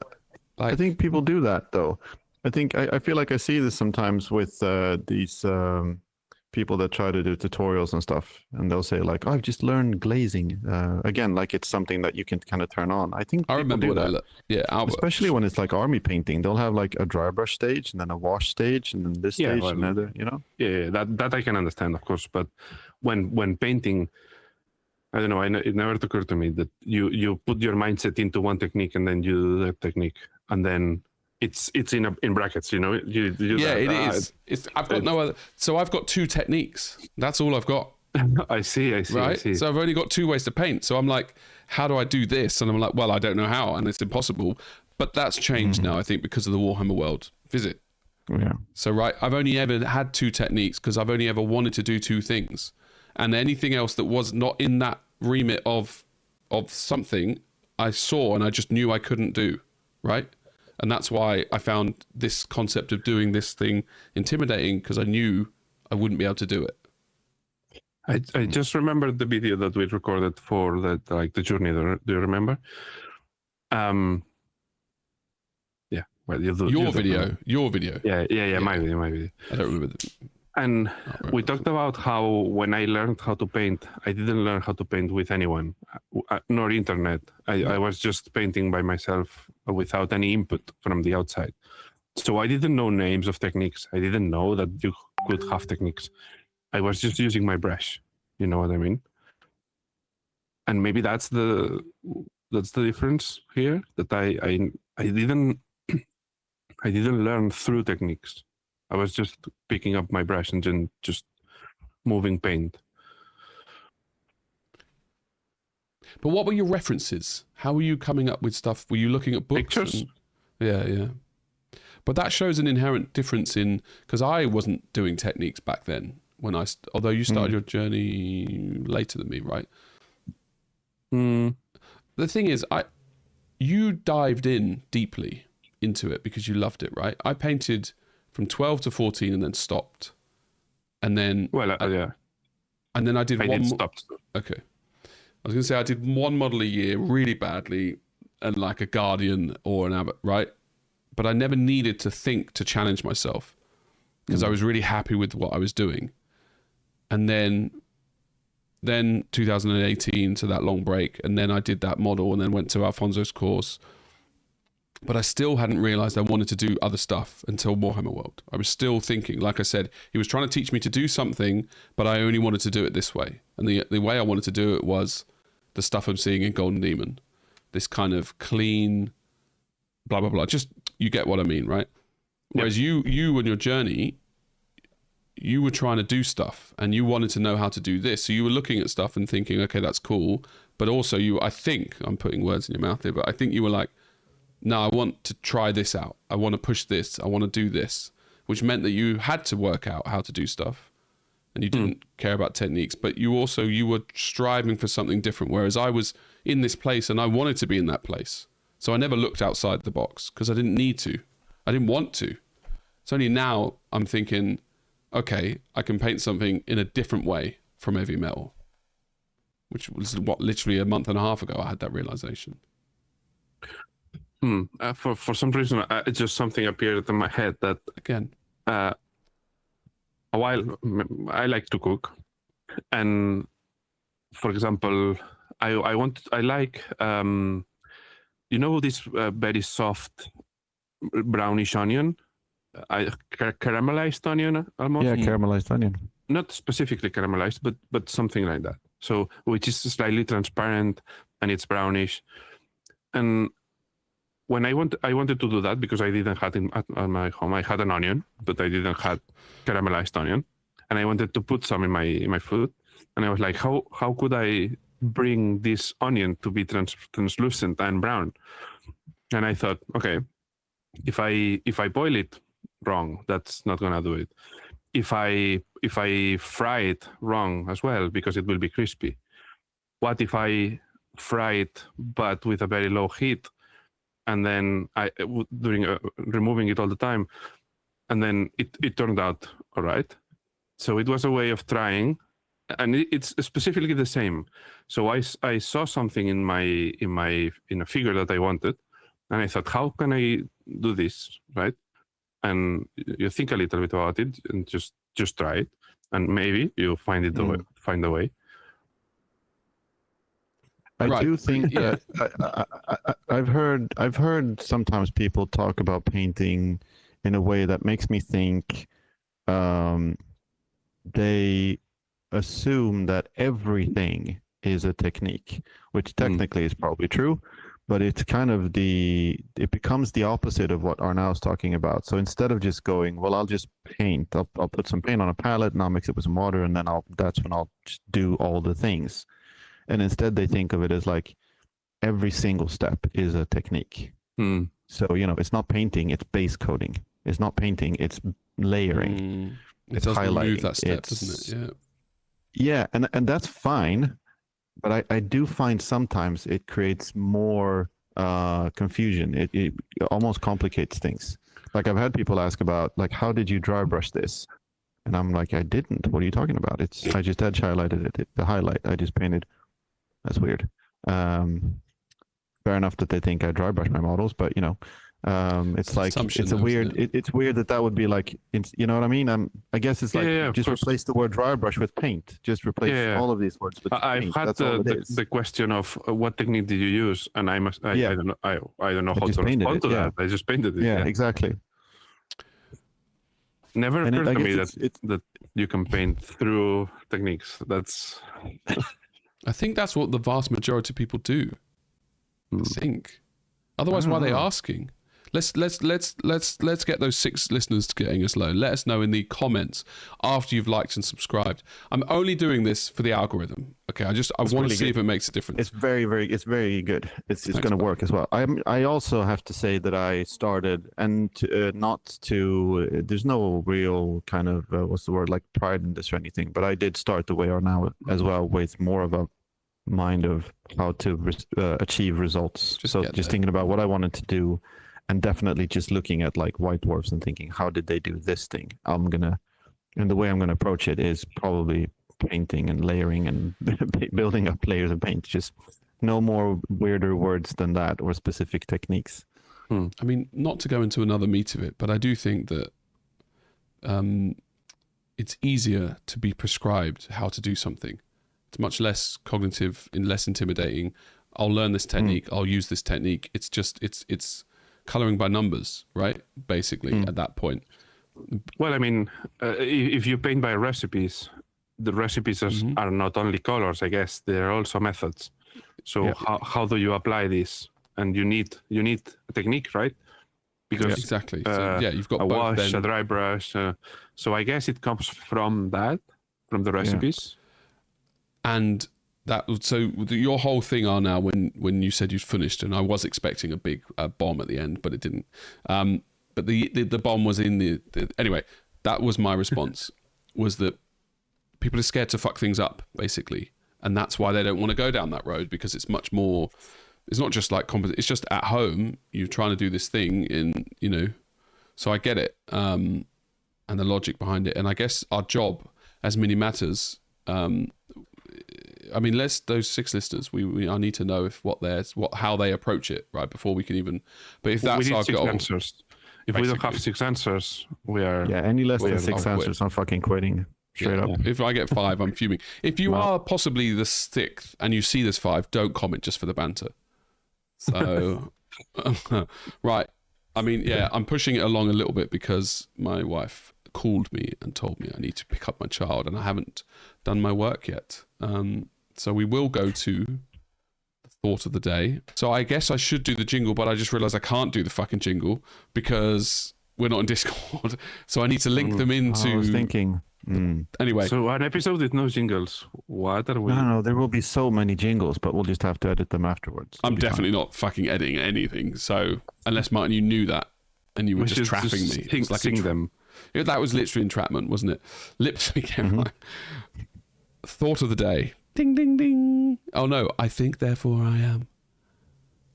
I think people do that, though. I feel like I see this sometimes with these people that try to do tutorials and stuff, and they'll say like, "Oh, I've just learned glazing." Again, like it's something that you can kind of turn on. I think I people remember do when that. Especially when it's like army painting, they'll have like a dry brush stage and then a wash stage and then this stage and another. You know? Yeah, that I can understand, of course. But when painting, I don't know. It never occurred to me that you put your mindset into one technique and then you do that technique, and then it's in brackets. You know, you yeah, that, it is. I've got no other. So I've got 2 techniques. That's all I've got. I see. Right. I see. So I've only got 2 ways to paint. So I'm like, how do I do this? And I'm like, well, I don't know how, and it's impossible. But that's changed now, I think, because of the Warhammer World visit. Yeah. So I've only ever had 2 techniques because I've only ever wanted to do 2 things, and anything else that was not in that remit of something I saw and I just knew I couldn't do, right? And that's why I found this concept of doing this thing intimidating, because I knew I wouldn't be able to do it. I just remembered the video that we recorded for the journey. Do you remember? Yeah. Well, Your video. Yeah. My video. I don't remember. And we talked about how when I learned how to paint, I didn't learn how to paint with anyone, nor internet. I was just painting by myself without any input from the outside. So I didn't know names of techniques. I didn't know that you could have techniques. I was just using my brush. You know what I mean? And maybe that's the difference here, that I didn't learn through techniques. I was just picking up my brush and then just moving paint. But what were your references? How were you coming up with stuff? Were you looking at books? Pictures? Yeah. But that shows an inherent difference in, because I wasn't doing techniques back then. Although you started your journey later than me, right? The thing is, you dived in deeply into it because you loved it, right? I painted from 12 to 14 and then stopped. And then... yeah. And then I did one... stopped. Okay. I was going to say I did 1 model a year really badly, and like a Guardian or an Abbot, right? But I never needed to think to challenge myself because I was really happy with what I was doing. And then 2018 to that long break, and then I did that model and then went to Alfonso's course. But I still hadn't realized I wanted to do other stuff until Warhammer World. I was still thinking, like I said, he was trying to teach me to do something, but I only wanted to do it this way. And the way I wanted to do it was the stuff I'm seeing in Golden Demon. This kind of clean, blah, blah, blah. Just, you get what I mean, right? Whereas you and your journey, you were trying to do stuff and you wanted to know how to do this. So you were looking at stuff and thinking, okay, that's cool. But also I think, I'm putting words in your mouth here, but I think you were like, no, I want to try this out. I want to push this. I want to do this, which meant that you had to work out how to do stuff and you didn't care about techniques, but you were striving for something different. Whereas I was in this place and I wanted to be in that place. So I never looked outside the box because I didn't need to. I didn't want to. It's only now I'm thinking, okay, I can paint something in a different way from heavy metal, which was literally a month and a half ago I had that realization. For some reason, it's just something appeared in my head that again, a while I like to cook, and for example, I like this very soft brownish onion, caramelized onion almost. Yeah, caramelized onion. Not specifically caramelized, but something like that. So which is slightly transparent and it's brownish, and when I wanted to do that because I didn't have it at my home. I had an onion, but I didn't have caramelized onion, and I wanted to put some in my food. And I was like, how could I bring this onion to be translucent and brown? And I thought, okay, if I boil it wrong, that's not gonna do it. If I fry it wrong as well, because it will be crispy. What if I fry it but with a very low heat? And then removing it all the time, and then it turned out all right. So it was a way of trying, and it's specifically the same. So I saw something in a figure that I wanted, and I thought, how can I do this, right? And you think a little bit about it and just try it, and maybe you find a way. I do think that I've heard sometimes people talk about painting in a way that makes me think they assume that everything is a technique, which technically is probably true, but it's kind of it becomes the opposite of what Arnaud's talking about. So instead of just going, well, I'll just paint, I'll put some paint on a palette and I'll mix it with some water, and then that's when I'll just do all the things. And instead they think of it as like every single step is a technique. So, it's not painting, it's base coating. It's not painting, it's layering. It's highlighting. That step, doesn't it? Yeah, and that's fine. But I do find sometimes it creates more confusion. It almost complicates things. Like I've had people ask about, like, how did you dry brush this? And I'm like, I didn't. What are you talking about? I just edge highlighted it. The highlight I just painted. That's weird. Fair enough that they think I dry brush my models, but it's like it's a weird. It's weird that would be like, you know what I mean? I guess it's like just replace the word dry brush with paint. Just replace all of these words with paint. I've had the question of what technique did you use, and I don't know. I don't know how to respond to that. I just painted it. Yeah, exactly. Never occurred to me that you can paint through techniques. That's. I think that's what the vast majority of people do. I think. Otherwise, why are they asking? Let's get those 6 listeners getting us low. Let us know in the comments after you've liked and subscribed. I'm only doing this for the algorithm. Okay, I want really to see if it makes a difference. It's very good. It's going to work as well. I also have to say that I started, and there's no real kind of like pride in this or anything, but I did start the way are now as well with more of a mind of how to achieve results. Just thinking about what I wanted to do, and definitely just looking at like white dwarfs and thinking, how did they do this thing? And the way I'm gonna approach it is probably painting and layering and building up layers of paint. Just no more weirder words than that or specific techniques. I mean, not to go into another meat of it, but I do think that it's easier to be prescribed how to do something. It's much less cognitive and less intimidating. I'll learn this technique. I'll use this technique. It's just it's coloring by numbers, right? Basically, at that point. Well, I mean, if you paint by recipes, the recipes are not only colors. I guess they're also methods. So how do you apply this? And you need a technique, right? Because exactly. So, you've got a both wash, a dry brush. So I guess it comes from the recipes. And your whole thing are now when you said you'd finished, and I was expecting a big bomb at the end, but it didn't. But the bomb was in the anyway. That was my response. Was that people are scared to fuck things up, basically, and that's why they don't want to go down that road, because it's much more. It's not just like it's just at home. You're trying to do this thing So I get it, and the logic behind it, and I guess our job as Mini Matters. I mean, those 6 listeners. I need to know how they approach it, right, before we can even. But if that's our goal, answers. If we don't have 6 answers, we are. Yeah, any less than 6 answers, I'm fucking quitting. Straight up. If I get 5, I'm fuming. If you are possibly the 6th and you see this 5, don't comment just for the banter. So, right. I mean, I'm pushing it along a little bit because my wife called me and told me I need to pick up my child, and I haven't done my work yet. So we will go to the thought of the day. So I guess I should do the jingle, but I just realized I can't do the fucking jingle because we're not in Discord. So I need to link them into. I was thinking. Anyway. So an episode with no jingles. What are we? No, there will be so many jingles, but we'll just have to edit them afterwards. I'm definitely not fucking editing anything. So unless Martin, you knew that, and you were just trapping me. It was like sing them. That was literally entrapment, wasn't it? Lip syncing. Thought of the day. Ding, ding, ding. Oh no, I think, therefore I am.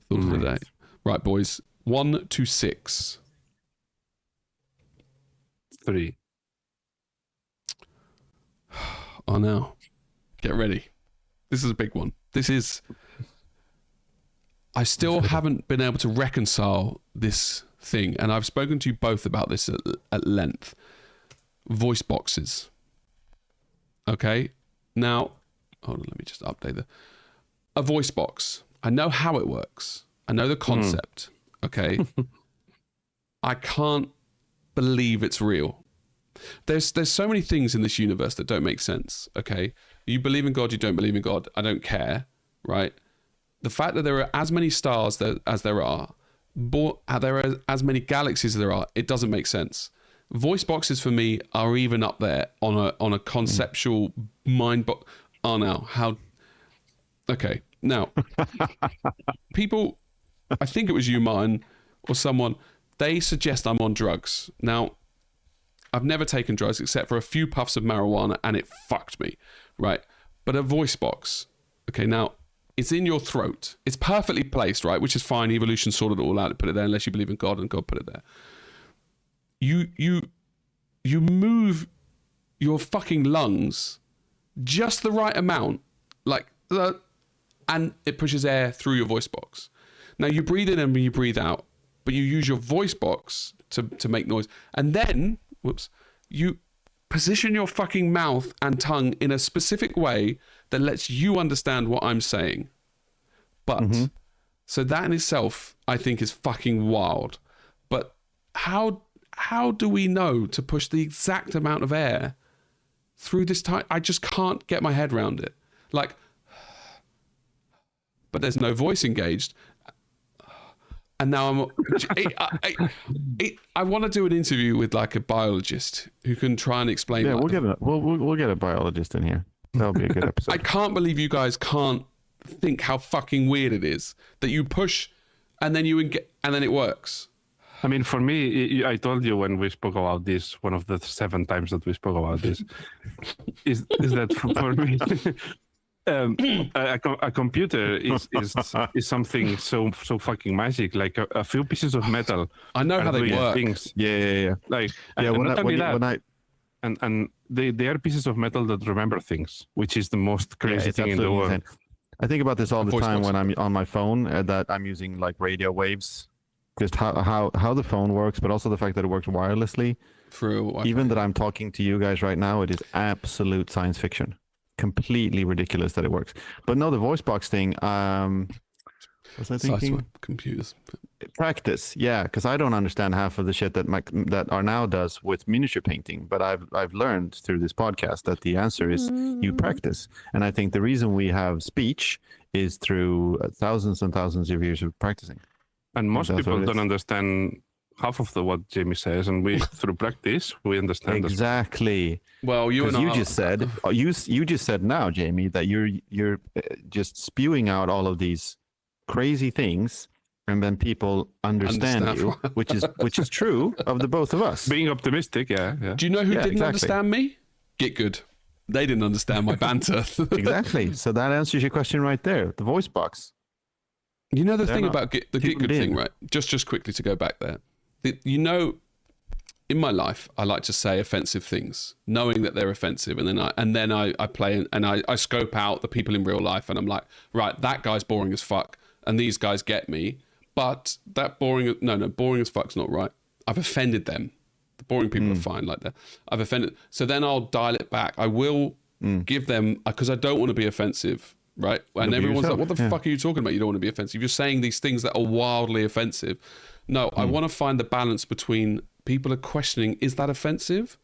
Thought of the day. Right, boys. 1 to 6. 3. Oh no. Get ready. This is a big one. I still haven't been able to reconcile this thing, and I've spoken to you both about this at length. Voice boxes. Okay. Now, hold on, let me just update a voice box. I know how it works. I know the concept. Okay. I can't believe it's real. There's so many things in this universe that don't make sense. Okay. You believe in God, you don't believe in God. I don't care. Right. The fact that there are as many stars as there are as many galaxies as there are, it doesn't make sense. Voice boxes for me are even up there on a conceptual mind box. Oh, now how? Okay, now people, I think it was you, Martin, or someone. They suggest I'm on drugs. Now, I've never taken drugs except for a few puffs of marijuana, and it fucked me, right? But a voice box. Okay, now it's in your throat. It's perfectly placed, right? Which is fine. Evolution sorted it all out. It put it there, unless you believe in God, and God put it there. You move your fucking lungs just the right amount, and it pushes air through your voice box. Now you breathe in and you breathe out, but you use your voice box to make noise, and then you position your fucking mouth and tongue in a specific way that lets you understand what I'm saying. But so that in itself, I think, is fucking wild. But how do we know to push the exact amount of air through this time? I just can't get my head around it. Like, but there's no voice engaged. And now I want to do an interview with like a biologist who can try and explain. Yeah, we'll get a biologist in here. That'll be a good episode. I can't believe you guys can't think how fucking weird it is that you push and then and then it works. I mean, for me, I told you when we spoke about this, one of the 7 times that we spoke about this, is that for me, a computer is something so fucking magic. Like a few pieces of metal. I know how they work. Things. Yeah. Like and they are pieces of metal that remember things, which is the most crazy thing in the world. Insane. I think about this all the time when I'm on my phone, that I'm using like radio waves. Just how the phone works, but also the fact that it works wirelessly. Even that I'm talking to you guys right now, it is absolute science fiction. Completely ridiculous that it works. But no, the voice box thing. Was I thinking? Computers. Practice, yeah, because I don't understand half of the shit that Arnau does with miniature painting. But I've learned through this podcast that the answer is you practice. And I think the reason we have speech is through thousands and thousands of years of practicing. And most people don't understand half of what Jamie says, and we through practice we understand exactly. Well, you just said now, Jamie, that you're just spewing out all of these crazy things, and then people understand you, which is true of the both of us. Being optimistic, yeah. Do you know who didn't understand me? Get Good. They didn't understand my banter. Exactly. So that answers your question right there. The voice box. You know the thing about the Get Good thing, right? Just quickly to go back there. In my life, I like to say offensive things, knowing that they're offensive, and then I play and I scope out the people in real life, and I'm like, right, that guy's boring as fuck, and these guys get me, but that boring as fuck's not right. I've offended them. The boring people are fine like that. I've offended. So then I'll dial it back. I will give them, because I don't want to be offensive. Right, and everyone's like, "What the fuck are you talking about? You don't want to be offensive. You're saying these things that are wildly offensive." No, I want to find the balance between people are questioning, is that offensive?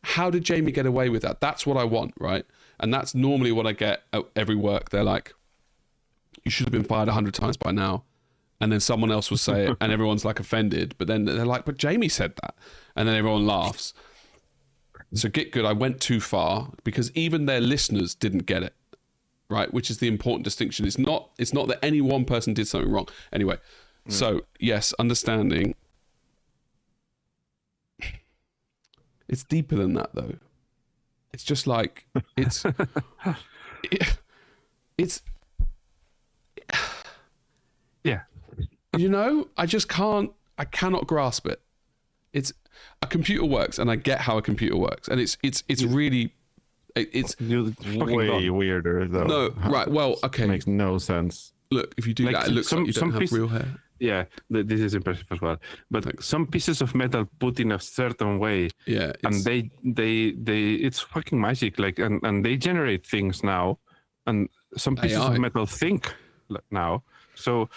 How did Jamie get away with that? That's what I want, right? And that's normally what I get at every work. They're like, "You should have been fired 100 times by now," and then someone else will say it, and everyone's like offended. But then they're like, "But Jamie said that," and then everyone laughs. So Get Good, I went too far because even their listeners didn't get it. Right, which is the important distinction. It's not that any one person did something wrong. Anyway, so yes, understanding. It's deeper than that, though. It's just like it's yeah. You know, I cannot grasp it. It's a computer works, and I get how a computer works, and it's really. It's way weirder though. No, right. Well, okay. Makes no sense. Look, if you do that, it looks like you don't have real hair. yeah, this is impressive as well. But Thanks. some pieces of metal put in a certain way, Yeah, and they it's fucking magic. Like, and they generate things now, and some pieces AI. of metal think now. So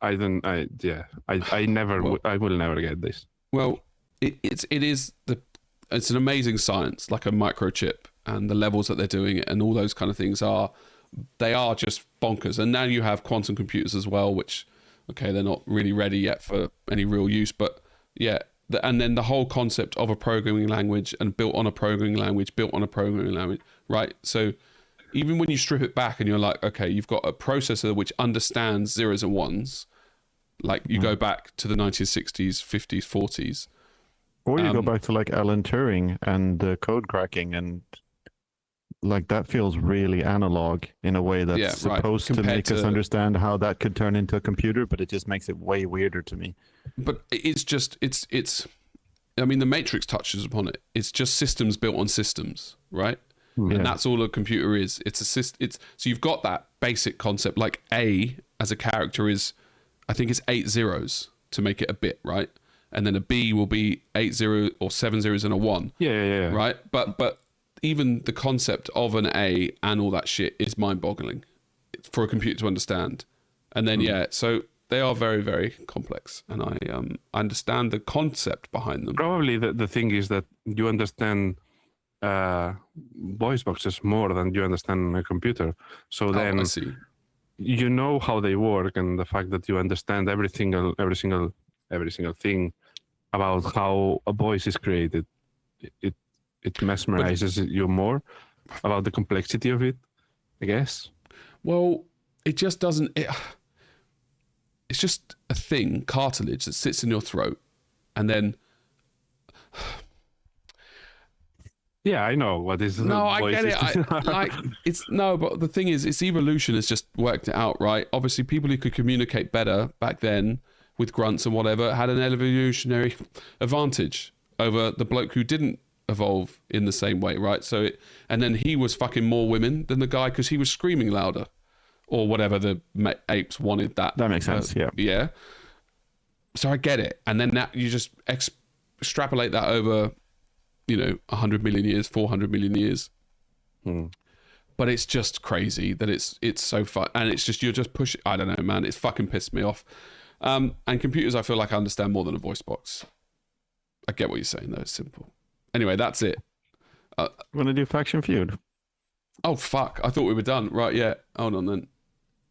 I never, Well- I will never get this. Well, it's an amazing science, like a microchip, and the levels that they're doing it, and all those kind of things are just bonkers. And now you have quantum computers as well, which, okay, they're not really ready yet for any real use, but yeah. And then the whole concept of a programming language and built on a programming language, right? So even when you strip it back and you're like, okay, you've got a processor which understands zeros and ones, like you go back to the 1960s, 50s, 40s. Or you go back to like Alan Turing and code cracking, and like that feels really analog in a way that's supposed to make us understand how that could turn into a computer, but it just makes it way weirder to me. But it's just it's I mean, the Matrix touches upon it. It's just systems built on systems, right? Yeah. And that's all a computer is. It's so you've got that basic concept, like A as a character is, I think it's 8 zeros to make it a bit, right? And then a B will be 8 0 or 7 zeros and a 1. Yeah. Right? But even the concept of an A and all that shit is mind-boggling for a computer to understand. And then so they are very, very complex, and I understand the concept behind them. Probably the thing is that you understand voice boxes more than you understand a computer. So then I see. You know how they work, and the fact that you understand every single thing about how a voice is created, it mesmerizes you more about the complexity of it, I guess. Well, it just doesn't. It's just a thing, cartilage that sits in your throat, and then. Yeah, I know what is. No, I get it. But the thing is, its evolution has just worked it out, right? Obviously, people who could communicate better back then with grunts and whatever had an evolutionary advantage over the bloke who didn't evolve in the same way, right? And then he was fucking more women than the guy because he was screaming louder, or whatever the apes wanted. That makes sense. Yeah. So I get it, and then that you just extrapolate that over. 100 million years, 400 million years. But it's just crazy that it's so fun, and it's just you're just pushing. I don't know, man. It's fucking pissed me off. And computers, I feel like I understand more than a voice box. I get what you're saying, though. It's simple. Anyway, that's it. We're gonna do faction feud. Oh fuck! I thought we were done. Right? Yeah. Hold on then.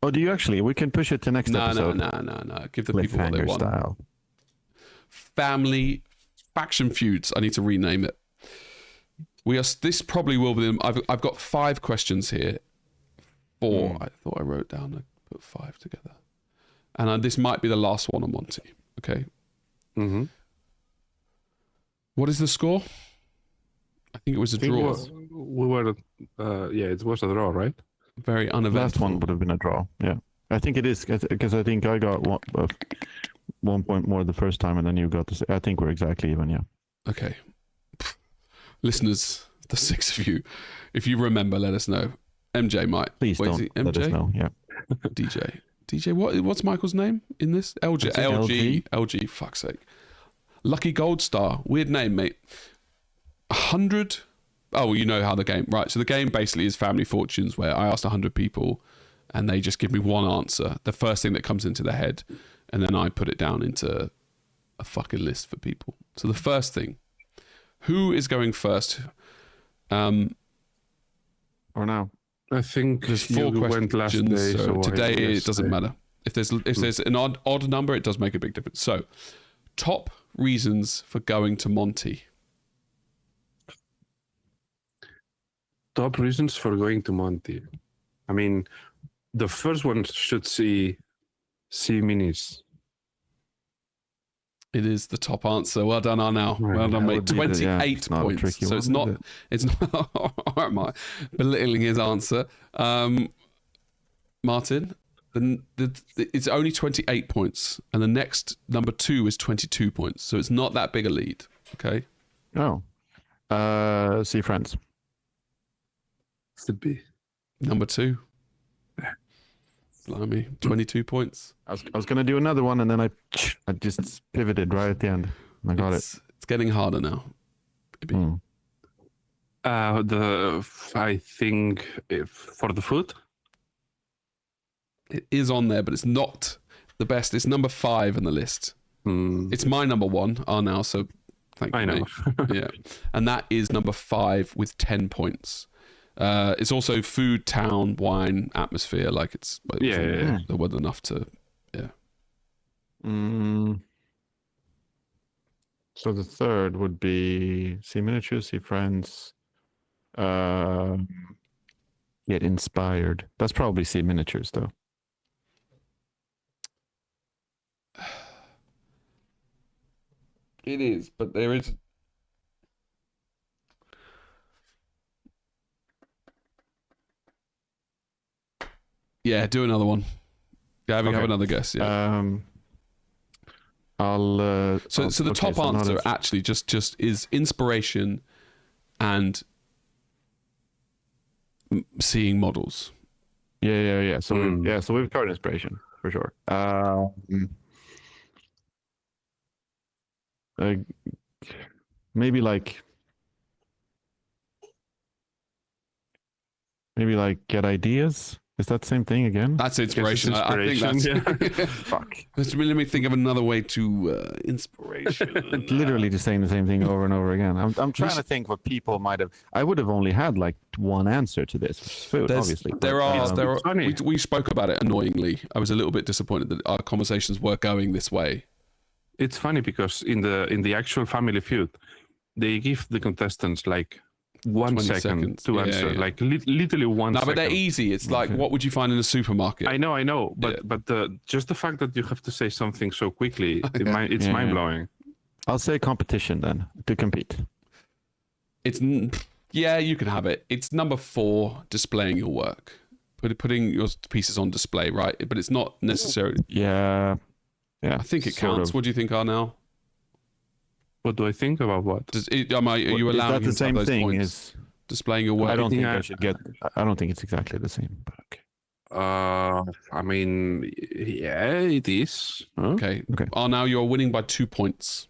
Oh, do you actually? We can push it to next episode. No. Give the people what they want. Style. Family faction feuds. I need to rename it. This probably will be. I've got 5 questions here. 4. I thought I wrote down. I put 5 together, and this might be the last one on Monty. Okay. Mm-hmm. What is the score? I think it was a draw. We were. It was a draw, right? Very uneventful. Last one would have been a draw. Yeah, I think it is because I think I got 1 point more the first time, and then you got the. I think we're exactly even. Yeah. Okay. Listeners, the 6 of you, if you remember, let us know. MJ might. Please don't let us know. Yeah. DJ. What's Michael's name in this? LG. Fuck's sake. Lucky Gold Star. Weird name, mate. 100. Oh, you know how the game. Right. So the game basically is Family Fortunes, where I asked 100 people, and they just give me one answer, the first thing that comes into their head, and then I put it down into a fucking list for people. So the first thing. Who is going first? Or now? I think there's 4 questions. Went last day, so today it doesn't matter. If there's an odd number, it does make a big difference. So, top reasons for going to Monty. Top reasons for going to Monty. I mean, the first one should see minis. It is the top answer. Well done, Arnau. Well done, mate. 28 points. So it's not. All right, Mark. Belittling his answer. Martin, it's only 28 points, and the next number 2 is 22 points. So it's not that big a lead. Okay. Oh. See friends. Should be number 2. Blimey, 22 points. I was gonna do another one, and then I just pivoted right at the end. I got It's getting harder now. Maybe. I think for the food. It is on there, but it's not the best. It's number 5 on the list. It's my number 1 now, so thank you. I know. Yeah, and that is number 5 with 10 points. It's also food, town, wine, atmosphere. Like there wasn't enough to. So the third would be see miniatures, see friends, get inspired. That's probably see miniatures, though. It is, but there is. Yeah, do another one. Have another guess. Yeah. I'll. So the top answer actually just is inspiration and seeing models. Yeah. So so we've covered inspiration for sure. Maybe like get ideas. Is that the same thing again? That's inspiration. I think that's Fuck. Let me think of another way to inspiration. Literally just saying the same thing over and over again. I'm trying to think what people might have. I would have only had like one answer to this, which is food, obviously. There are. We spoke about it annoyingly. I was a little bit disappointed that our conversations were going this way. It's funny because in the actual Family Feud, they give the contestants like 1 second to answer, like literally 1 second. No, but they're easy. It's like, what would you find in a supermarket? I know, but just the fact that you have to say something so quickly, it's mind blowing. I'll say competition then to compete. You can have it. It's number 4, displaying your work, putting your pieces on display, right? But it's not necessarily. Yeah. I think it counts. What do you think are now? What do I think about what? Are you allowing the same those thing points? as Displaying your work? I don't think I should get. I don't think it's exactly the same. But okay. I mean, yeah, it is. Huh? Okay. Now you're winning by 2 points.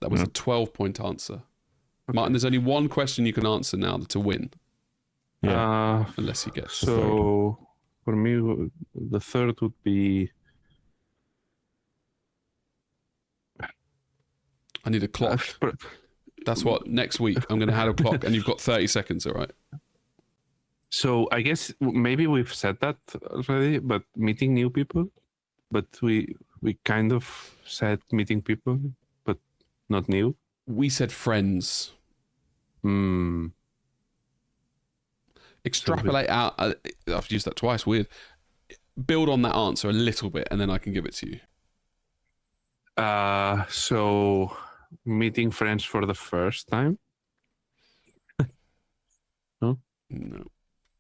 That was a 12-point answer. Okay. Martin, there's only one question you can answer now to win. Yeah. Unless you get. So for me, the third would be. I need a clock. That's what, next week I'm going to have a clock and you've got 30 seconds, all right? So I guess maybe we've said that already, but meeting new people. But we kind of said meeting people, but not new. We said friends. Extrapolate out. I've used that twice, weird. Build on that answer a little bit and then I can give it to you. So meeting friends for the first time? No,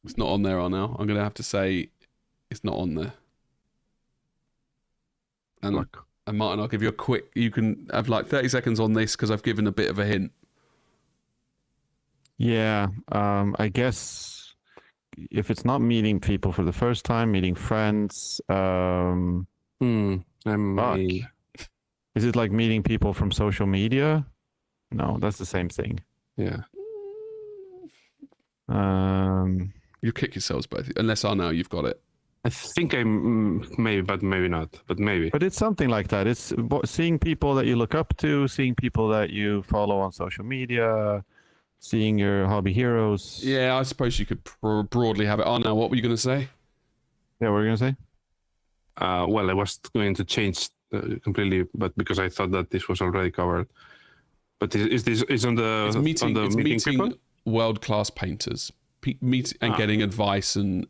it's not on there now. I'm going to have to say it's not on there. And Martin, I'll give you a quick. You can have like 30 seconds on this because I've given a bit of a hint. Yeah, I guess if it's not meeting people for the first time, meeting friends. Is it like meeting people from social media? No, that's the same thing. Yeah. You kick yourselves both, unless I know you've got it. I think I'm maybe, but maybe not. But maybe. But it's something like that. It's seeing people that you look up to, seeing people that you follow on social media, seeing your hobby heroes. Yeah, I suppose you could broadly have it. Oh, now what were you going to say? Yeah, what were you going to say? Well, I was going to change completely, but because I thought that this was already covered. But is on the meeting people? World-class painters, getting advice and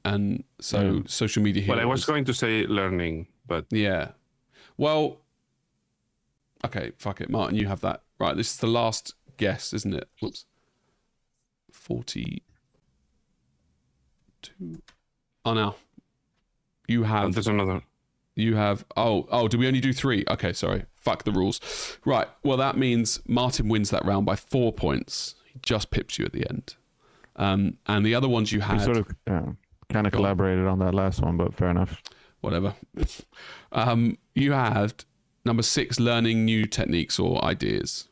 social media heroes. Well, I was going to say learning, but yeah. Well, okay, fuck it, Martin, you have that. Right, this is the last guess, isn't it? Whoops. 42. Oh, now you have. There's another. You have. Oh, do we only do 3? Okay, sorry. Fuck the rules. Right. Well, that means Martin wins that round by 4 points. He just pips you at the end. And the other ones you had. We sort of kind of collaborated on that last one, but fair enough. whatever. You have number 6, learning new techniques or ideas.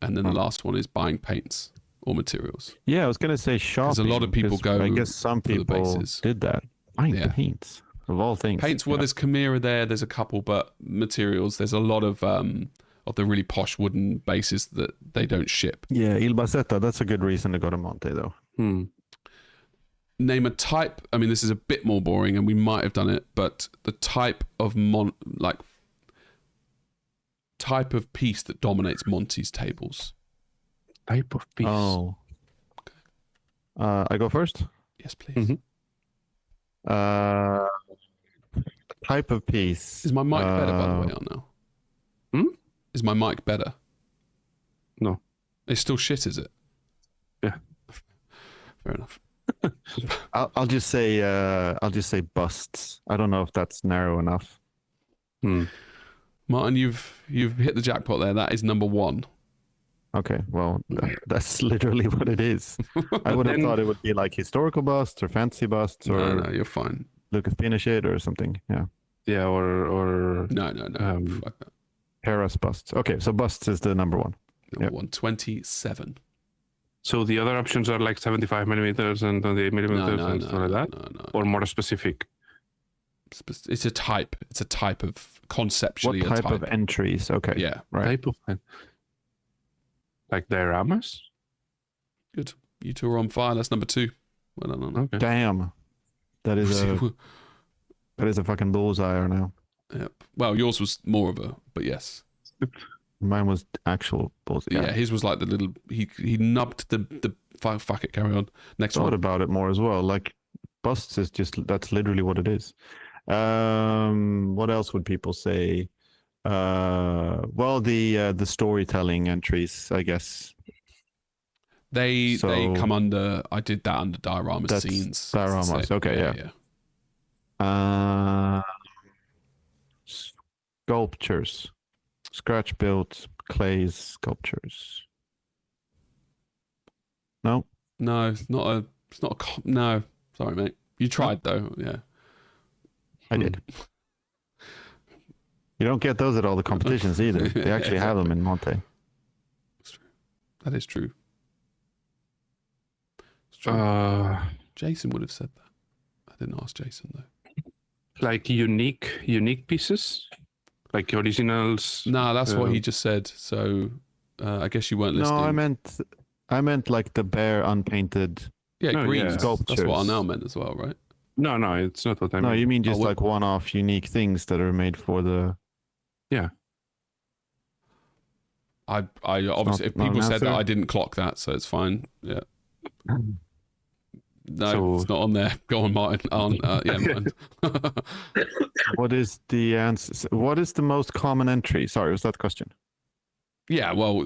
And then the last one is buying paints or materials. Yeah, I was gonna say shopping. Because a lot of people go. I guess some for the people bases. did that. Buying Yeah. paints of all things. Paints. Well, there's Chimera there. There's a couple, but materials. There's a lot of the really posh wooden bases that they don't ship. Yeah, Il Basetta. That's a good reason to go to Monte, though. Name a type. I mean, this is a bit more boring, and we might have done it, but the type of type of piece that dominates Monty's tables. Type of piece. Oh. I go first. Yes, please. Type of piece. Is my mic better, by the way, Arno? Is my mic better? No. It's still shit, is it? Yeah. Fair enough. I'll just say busts. I don't know if that's narrow enough. Martin, you've hit the jackpot there. That is number 1. Okay, well, that's literally what it is. I would have thought it would be like historical busts or fantasy busts or No, you're fine. Lucas Pinochet or something. Yeah. Yeah, or No. Fuck that. Paris busts. Okay, so busts is the number 1. Number 127. so the other options are like 75 millimeters and 28 millimeters and stuff like that, No. or more specific. It's a type. It's a type of conceptually. What type a type of entries? Okay. Yeah. Right. Type of like dioramas. Good. You two are on fire. That's number 2. Well done. Okay. Damn. That is a fucking bullseye or now. Yep. Well, yours was more of a, but yes. Mine was actual bullseye. Yeah, his was like the little. He nubbed the. Fuck it. Carry on. Next Thought one. about it more as well. Like busts is just that's literally what it is. What else would people say? Well, the storytelling entries, I guess. They come under. I did that under diorama That's scenes. dioramas. Okay, yeah. Sculptures, scratch built clay sculptures. No, it's not a. No, sorry, mate. You tried though. Yeah, I did. You don't get those at all the competitions either. They actually have them in Monte. That's true. That is true. It's true. Jason would have said that. I didn't ask Jason though. Like unique pieces, like originals. No, that's what he just said. So I guess you weren't listening. No, I meant like the bare unpainted. Yeah, green sculptures. That's what I now meant as well, right? No, it's not what I mean. No, you mean just like one-off unique things that are made for the. Yeah. I obviously if people said that, I didn't clock that, so it's fine. Yeah. No, it's not on there. Go on, Martin. Martin. What is the answer? What is the most common entry? Sorry, was that the question? Yeah, well,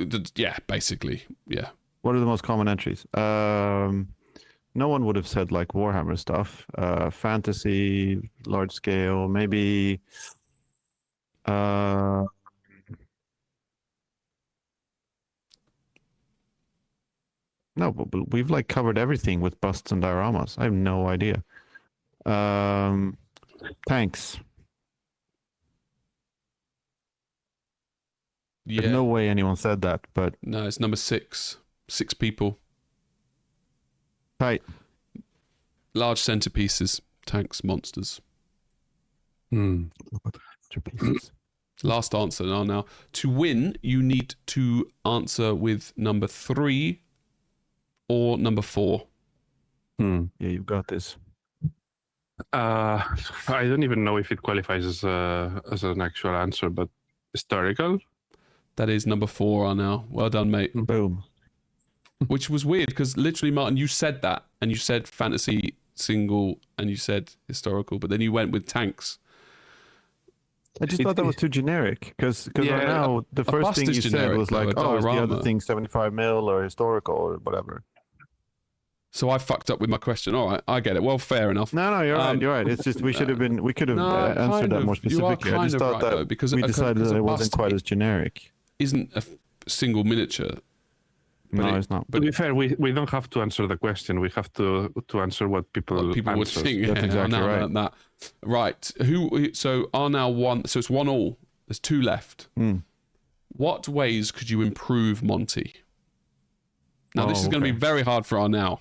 basically, yeah. What are the most common entries? No one would have said like Warhammer stuff. Fantasy, large scale, maybe. No, but we've like covered everything with busts and dioramas. I have no idea. Tanks. Yeah. There's no way anyone said that, but No, it's number 6. 6 people. tight. Large centerpieces, tanks, monsters. Pieces. Last answer now. To win, you need to answer with number 3 or number 4. Yeah, you've got this. I don't even know if it qualifies as an actual answer, but historical. That is number 4 now. Well done, mate. Boom. Which was weird because literally, Martin, you said that and you said fantasy single and you said historical, but then you went with tanks. I just thought that was too generic because Yeah, now the first bust thing is you said generic, was though, like, a oh, is the diorama. other thing 75 mil or historical or whatever. So I fucked up with my question. All right, I get it. Well, fair enough. No, you're right. You're right. It's just we could have answered that more specifically. I just thought that because we decided that it wasn't quite as generic. Isn't a single miniature. No, it's not. To be fair, we don't have to answer the question. We have to answer what people What people would answer. think. That's exactly I right. learned that. Right. So are now one. So it's 1-1. There's 2 left. What ways could you improve Monty? Now this is going to be very hard for Arnau,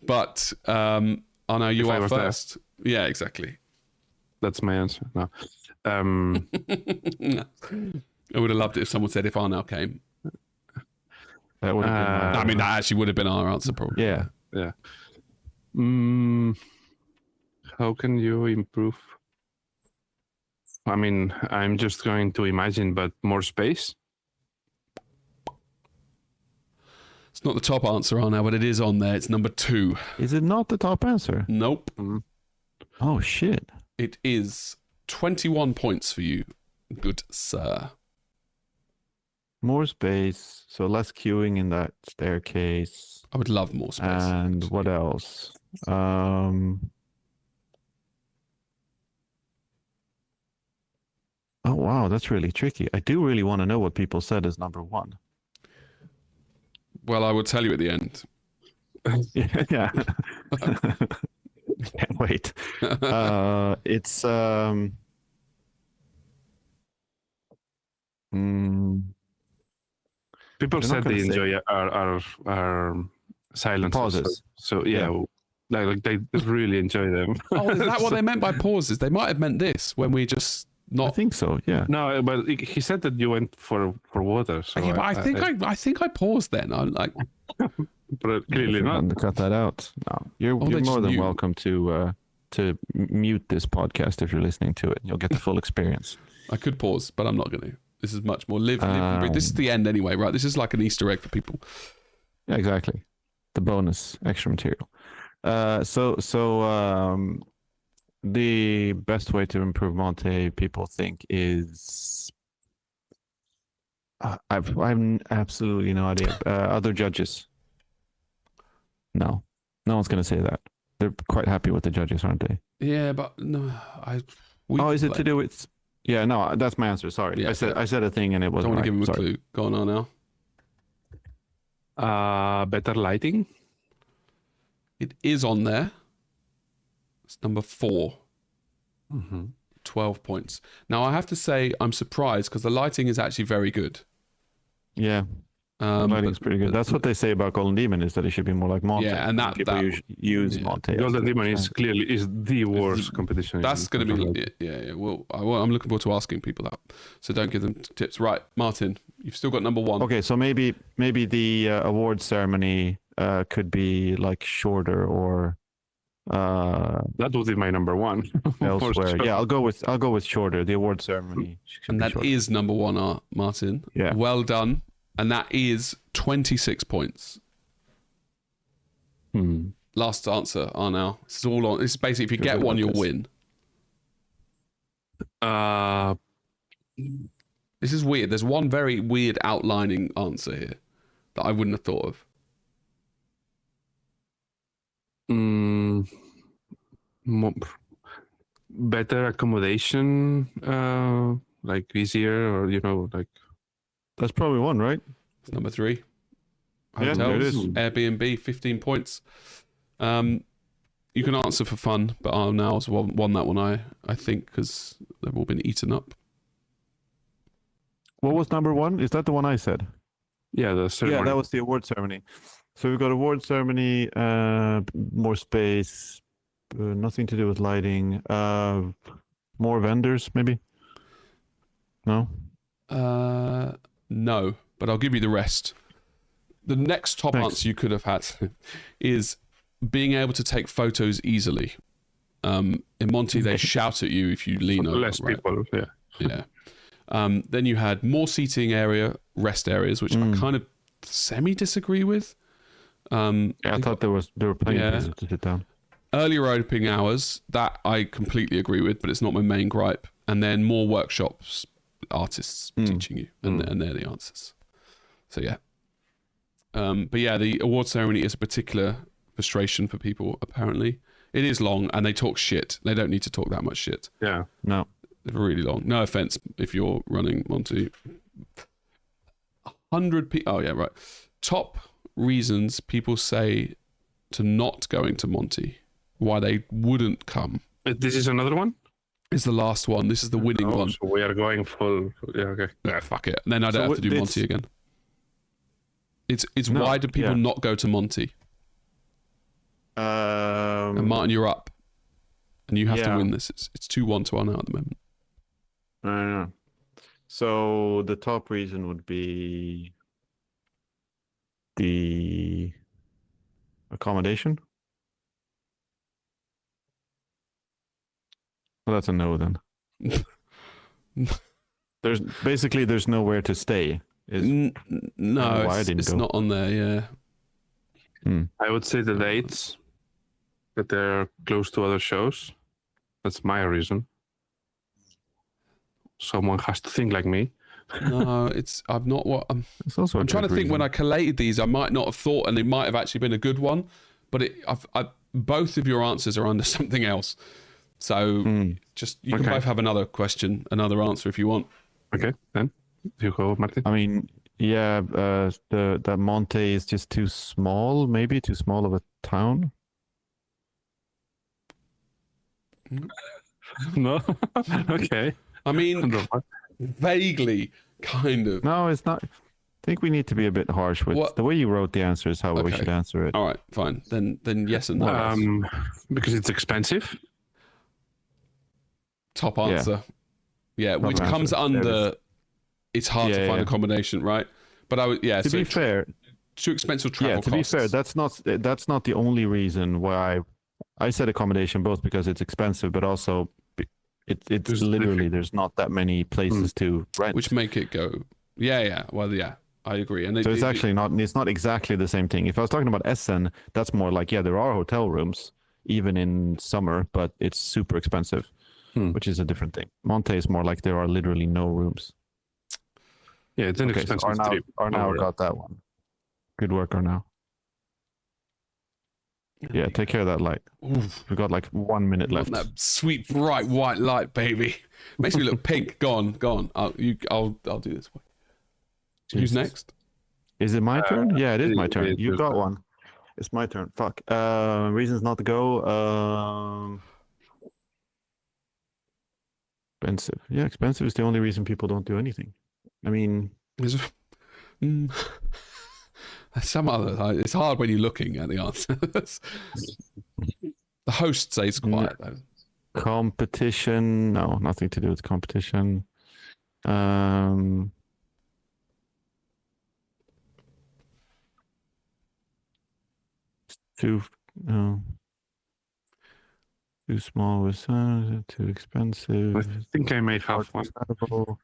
but Arnau, you are first. There. Yeah, exactly. That's my answer. No. I would have loved it if someone said if Arnau came. That would have been. I mean, that actually would have been our answer, probably. Yeah. Yeah. How can you improve? I mean, I'm just going to imagine, but more space. It's not the top answer, Arnau, but it is on there. It's number 2. Is it not the top answer? Nope. Oh shit! It is 21 points for you, good sir. More space, so less queuing in that staircase. I would love more space. And what else? Oh wow, that's really tricky. I do really want to know what people said as number 1. Well, I will tell you at the end. Yeah. Can't wait. It's People said they enjoy our silence pauses. So yeah. Like they really enjoy them. Oh, is that what they meant by pauses? They might have meant this when we just not. I think so. Yeah. No, but he said that you went for water. So yeah, but I think I paused then. I'm like, but clearly not. Cut that out. No, you're more than welcome to mute this podcast if you're listening to it. You'll get the full experience. I could pause, but I'm not going to. This is much more live and breathe. This is the end anyway, right? This is like an Easter egg for people. Yeah, exactly. The bonus extra material. The best way to improve Monty, people think, is I've absolutely no idea. Other judges. No one's going to say that. They're quite happy with the judges, aren't they? Yeah, but no, is it to do with? Yeah, no, that's my answer. Sorry, yeah, I said a thing and it wasn't. Don't want to right. give him a clue. Go on now. Better lighting. It is on there. It's number 4. 12 points. Now I have to say I'm surprised because the lighting is actually very good. Yeah. The lighting's pretty good. That's what they say about Golden Demon, is that it should be more like Monty. Yeah, and people use Monty. Golden Demon is the worst competition. That's going to be yeah. Well, I'm looking forward to asking people that. So don't give them tips. Right, Martin, you've still got number 1. Okay, so maybe the award ceremony could be like shorter or. That would be my number 1 elsewhere. Sure. Yeah, I'll go with shorter. The award ceremony, and that is number 1, Martin. Yeah, well done. And that is 26 points. Last answer, Arnau. This is all on. This is basically if you get one, you'll win. This is weird. There's one very weird outlining answer here that I wouldn't have thought of. Better accommodation, like easier, or like. That's probably one, right? It's number 3. Yeah, Hotels, there it is. Airbnb, 15 points. You can answer for fun, but Arnau's won that one, I think, because they've all been eaten up. What was number 1? Is that the one I said? Yeah, the ceremony. Yeah, that was the award ceremony. So we've got award ceremony, more space, nothing to do with lighting, more vendors, maybe? No? No, but I'll give you the rest. The next top answer you could have had is being able to take photos easily. In Monty, they shout at you if you lean over. Less people, yeah. Yeah. Then you had more seating area, rest areas, which I kind of semi-disagree with. I thought there were plenty of places to sit down. Earlier opening hours, that I completely agree with, but it's not my main gripe. And then more workshops, artists teaching you, and they're the answers. So yeah. But yeah, the award ceremony is a particular frustration for people, apparently. It is long, and they talk shit. They don't need to talk that much shit. Yeah. No. They're really long. No offense if you're running Monty. 100 people. Oh, yeah, right. Top reasons people say to not going to Monty, why they wouldn't come. This is another one? It's the last one. This is the winning one. So we are going full. Yeah, okay. Yeah, fuck it. Then I don't So have to do it's- Monty again. It's No, why do people yeah. not go to Monty? And Martin, you're up. And you have to yeah. win this. It's 2-1 to Arnaud at the moment. I don't know. So the top reason would be the accommodation. Well, that's a no then. There's nowhere to stay. No, why I didn't it's go. not on there, yeah. I would say the dates, that they're close to other shows. That's my reason. Someone has to think like me. No, I've not what I'm It's also. I'm trying to think when I collated these, I might not have thought, and it might have actually been a good one, but both of your answers are under something else. So just you can Okay. both have another question, another answer if you want. Okay, then you go, Martin. I mean, yeah, that Monte is just too small. Maybe too small of a town. No. Okay. I mean, vaguely, kind of. No, it's not. I think we need to be a bit harsh with What- the way you wrote the answer is how we Okay. should answer it. All right, fine. Then yes and no. Because it's expensive. Top answer. Yeah, Top which answer. comes There it under. It's hard to Yeah, find yeah. accommodation, right? But I would, yeah. To so be fair, too expensive travel yeah. To costs. be fair, that's not the only reason why I said accommodation, both because it's expensive, but also it's There's literally there's not that many places to rent. which make it go. Yeah. Well, yeah, I agree. And So it's actually not. It's not exactly the same thing. If I was talking about Essen, that's more like there are hotel rooms even in summer, but it's super expensive, which is a different thing. Monte is more like there are literally no rooms. Yeah, it's an Okay, so expensive trip. Arnaud overall. got that one. Good work, Arnaud. Yeah, take care of that light. Oof, We've got like 1 minute left. that sweet bright white light, baby. Makes me look pink. Go on. I'll do this. Who's Jesus. next? Is it my turn? Yeah, it is my turn. it You is got my- one. It's my turn. Fuck. Reasons not to go. Expensive. Yeah, expensive is the only reason people don't do anything. I mean, Some other. It's hard when you're looking at the answers. The host says quiet though. competition. No, nothing to do with competition. Too no. Too small was too expensive. I think I may have one. Understandable.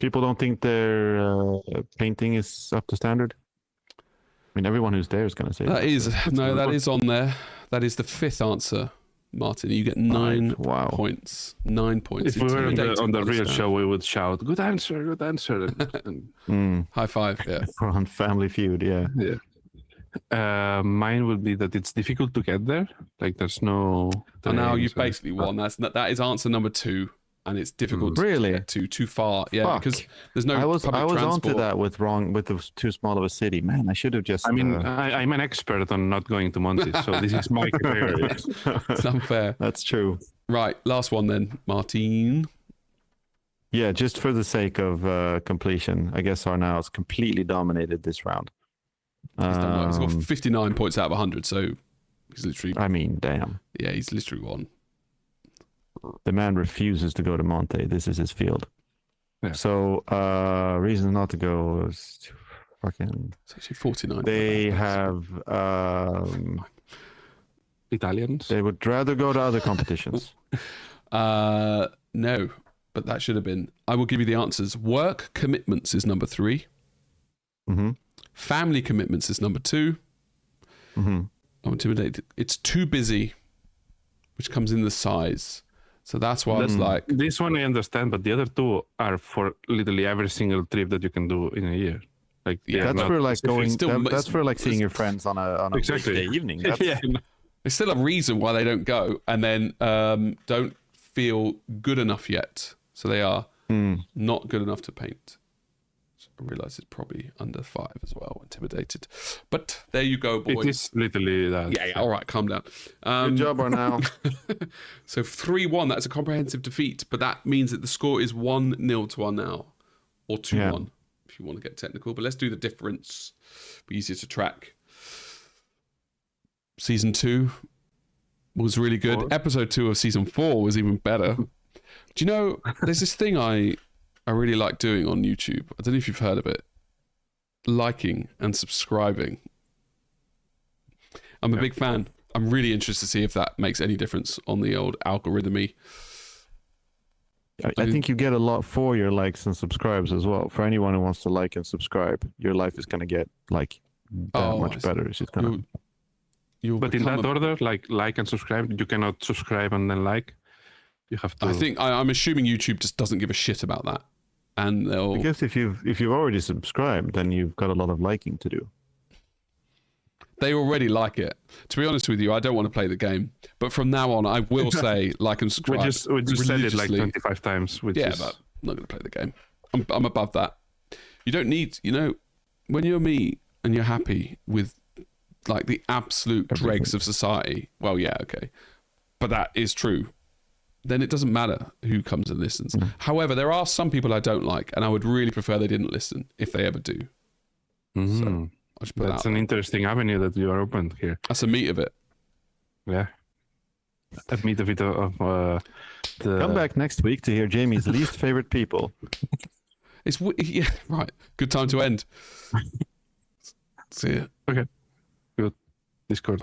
People don't think their painting is up to standard. I mean, everyone who's there is going to say That is so no. that's That good. is on there. That is the fifth answer, Martin. You get 9 Wow. points. 9 points. If we were on Intimidating the by real stat. show, we would shout, "Good answer, good answer!" And High five. Yeah. We're on Family Feud, yeah. mine would be that it's difficult to get there. Like there's no. And now trains you've or- basically won. That is answer number 2, and it's difficult to Really? get to too far. Yeah, Fuck. because there's no I was public onto transport. that with the too small of a city. Man, I should have just. I mean, I'm an expert on not going to Monty, so this is my career. It's unfair. That's true. Right, last one then, Martin. Yeah, just for the sake of completion, I guess Arnaud's completely dominated this round. He's done well. He's got 59 points out of 100, so he's literally I mean, damn. yeah, he's literally won. The man refuses to go to Monte. This is his field. Yeah. So, reason not to go is fucking. It's actually 49. They have. Italians. They would rather go to other competitions. No, but that should have been. I will give you the answers. Work commitments is number 3. Mm-hmm. Family commitments is number 2. Mm-hmm. I'm intimidated. It's too busy, which comes in the size. So that's why I was like, This one I understand, but the other two are for literally every single trip that you can do in a year. Like Yeah, they're That's not for like specific. going. Still, That's it's- for like seeing your friends on a Exactly. weekday evening. That's, yeah. there's still a reason why they don't go, and then don't feel good enough yet. So they are not good enough to paint. I realise it's probably under 5 as well. Intimidated, but there you go, boys. It is literally that. Yeah. All right, calm down. Good job, Arnau. So 3-1. That's a comprehensive defeat, but that means that the score is 1-0 to Arnau, or 2-1 if you want to get technical. But let's do the difference. Be easier to track. Season 2 was really good. 4. Episode 2 of season 4 was even better. Do you know, there's this thing I really like doing on YouTube. I don't know if you've heard of it. Liking and subscribing. I'm a big fan. I'm really interested to see if that makes any difference on the old algorithm-y. I think you get a lot for your likes and subscribes as well. For anyone who wants to like and subscribe, your life is going to get like that much better. It's just gonna... But in that order, like and subscribe, you cannot subscribe and then like. You have to. I think I'm assuming YouTube just doesn't give a shit about that, and they'll. Because if you've already subscribed, then you've got a lot of liking to do. They already like it. To be honest with you, I don't want to play the game, but from now on, I will say like and subscribe. We just said it like 25 times. But I'm not going to play the game. I'm above that. You don't need, when you're me and you're happy with like the absolute dregs of society. Well, yeah, okay, but that is true. Then it doesn't matter who comes and listens. However, there are some people I don't like, and I would really prefer they didn't listen if they ever do. Mm-hmm. So I'll just put That's an interesting avenue that you are opened here. That's the meat of it. Yeah. That meat of it of the. Come back next week to hear Jamie's least favorite people. Yeah, right. Good time to end. See ya. Okay. Good. Discord.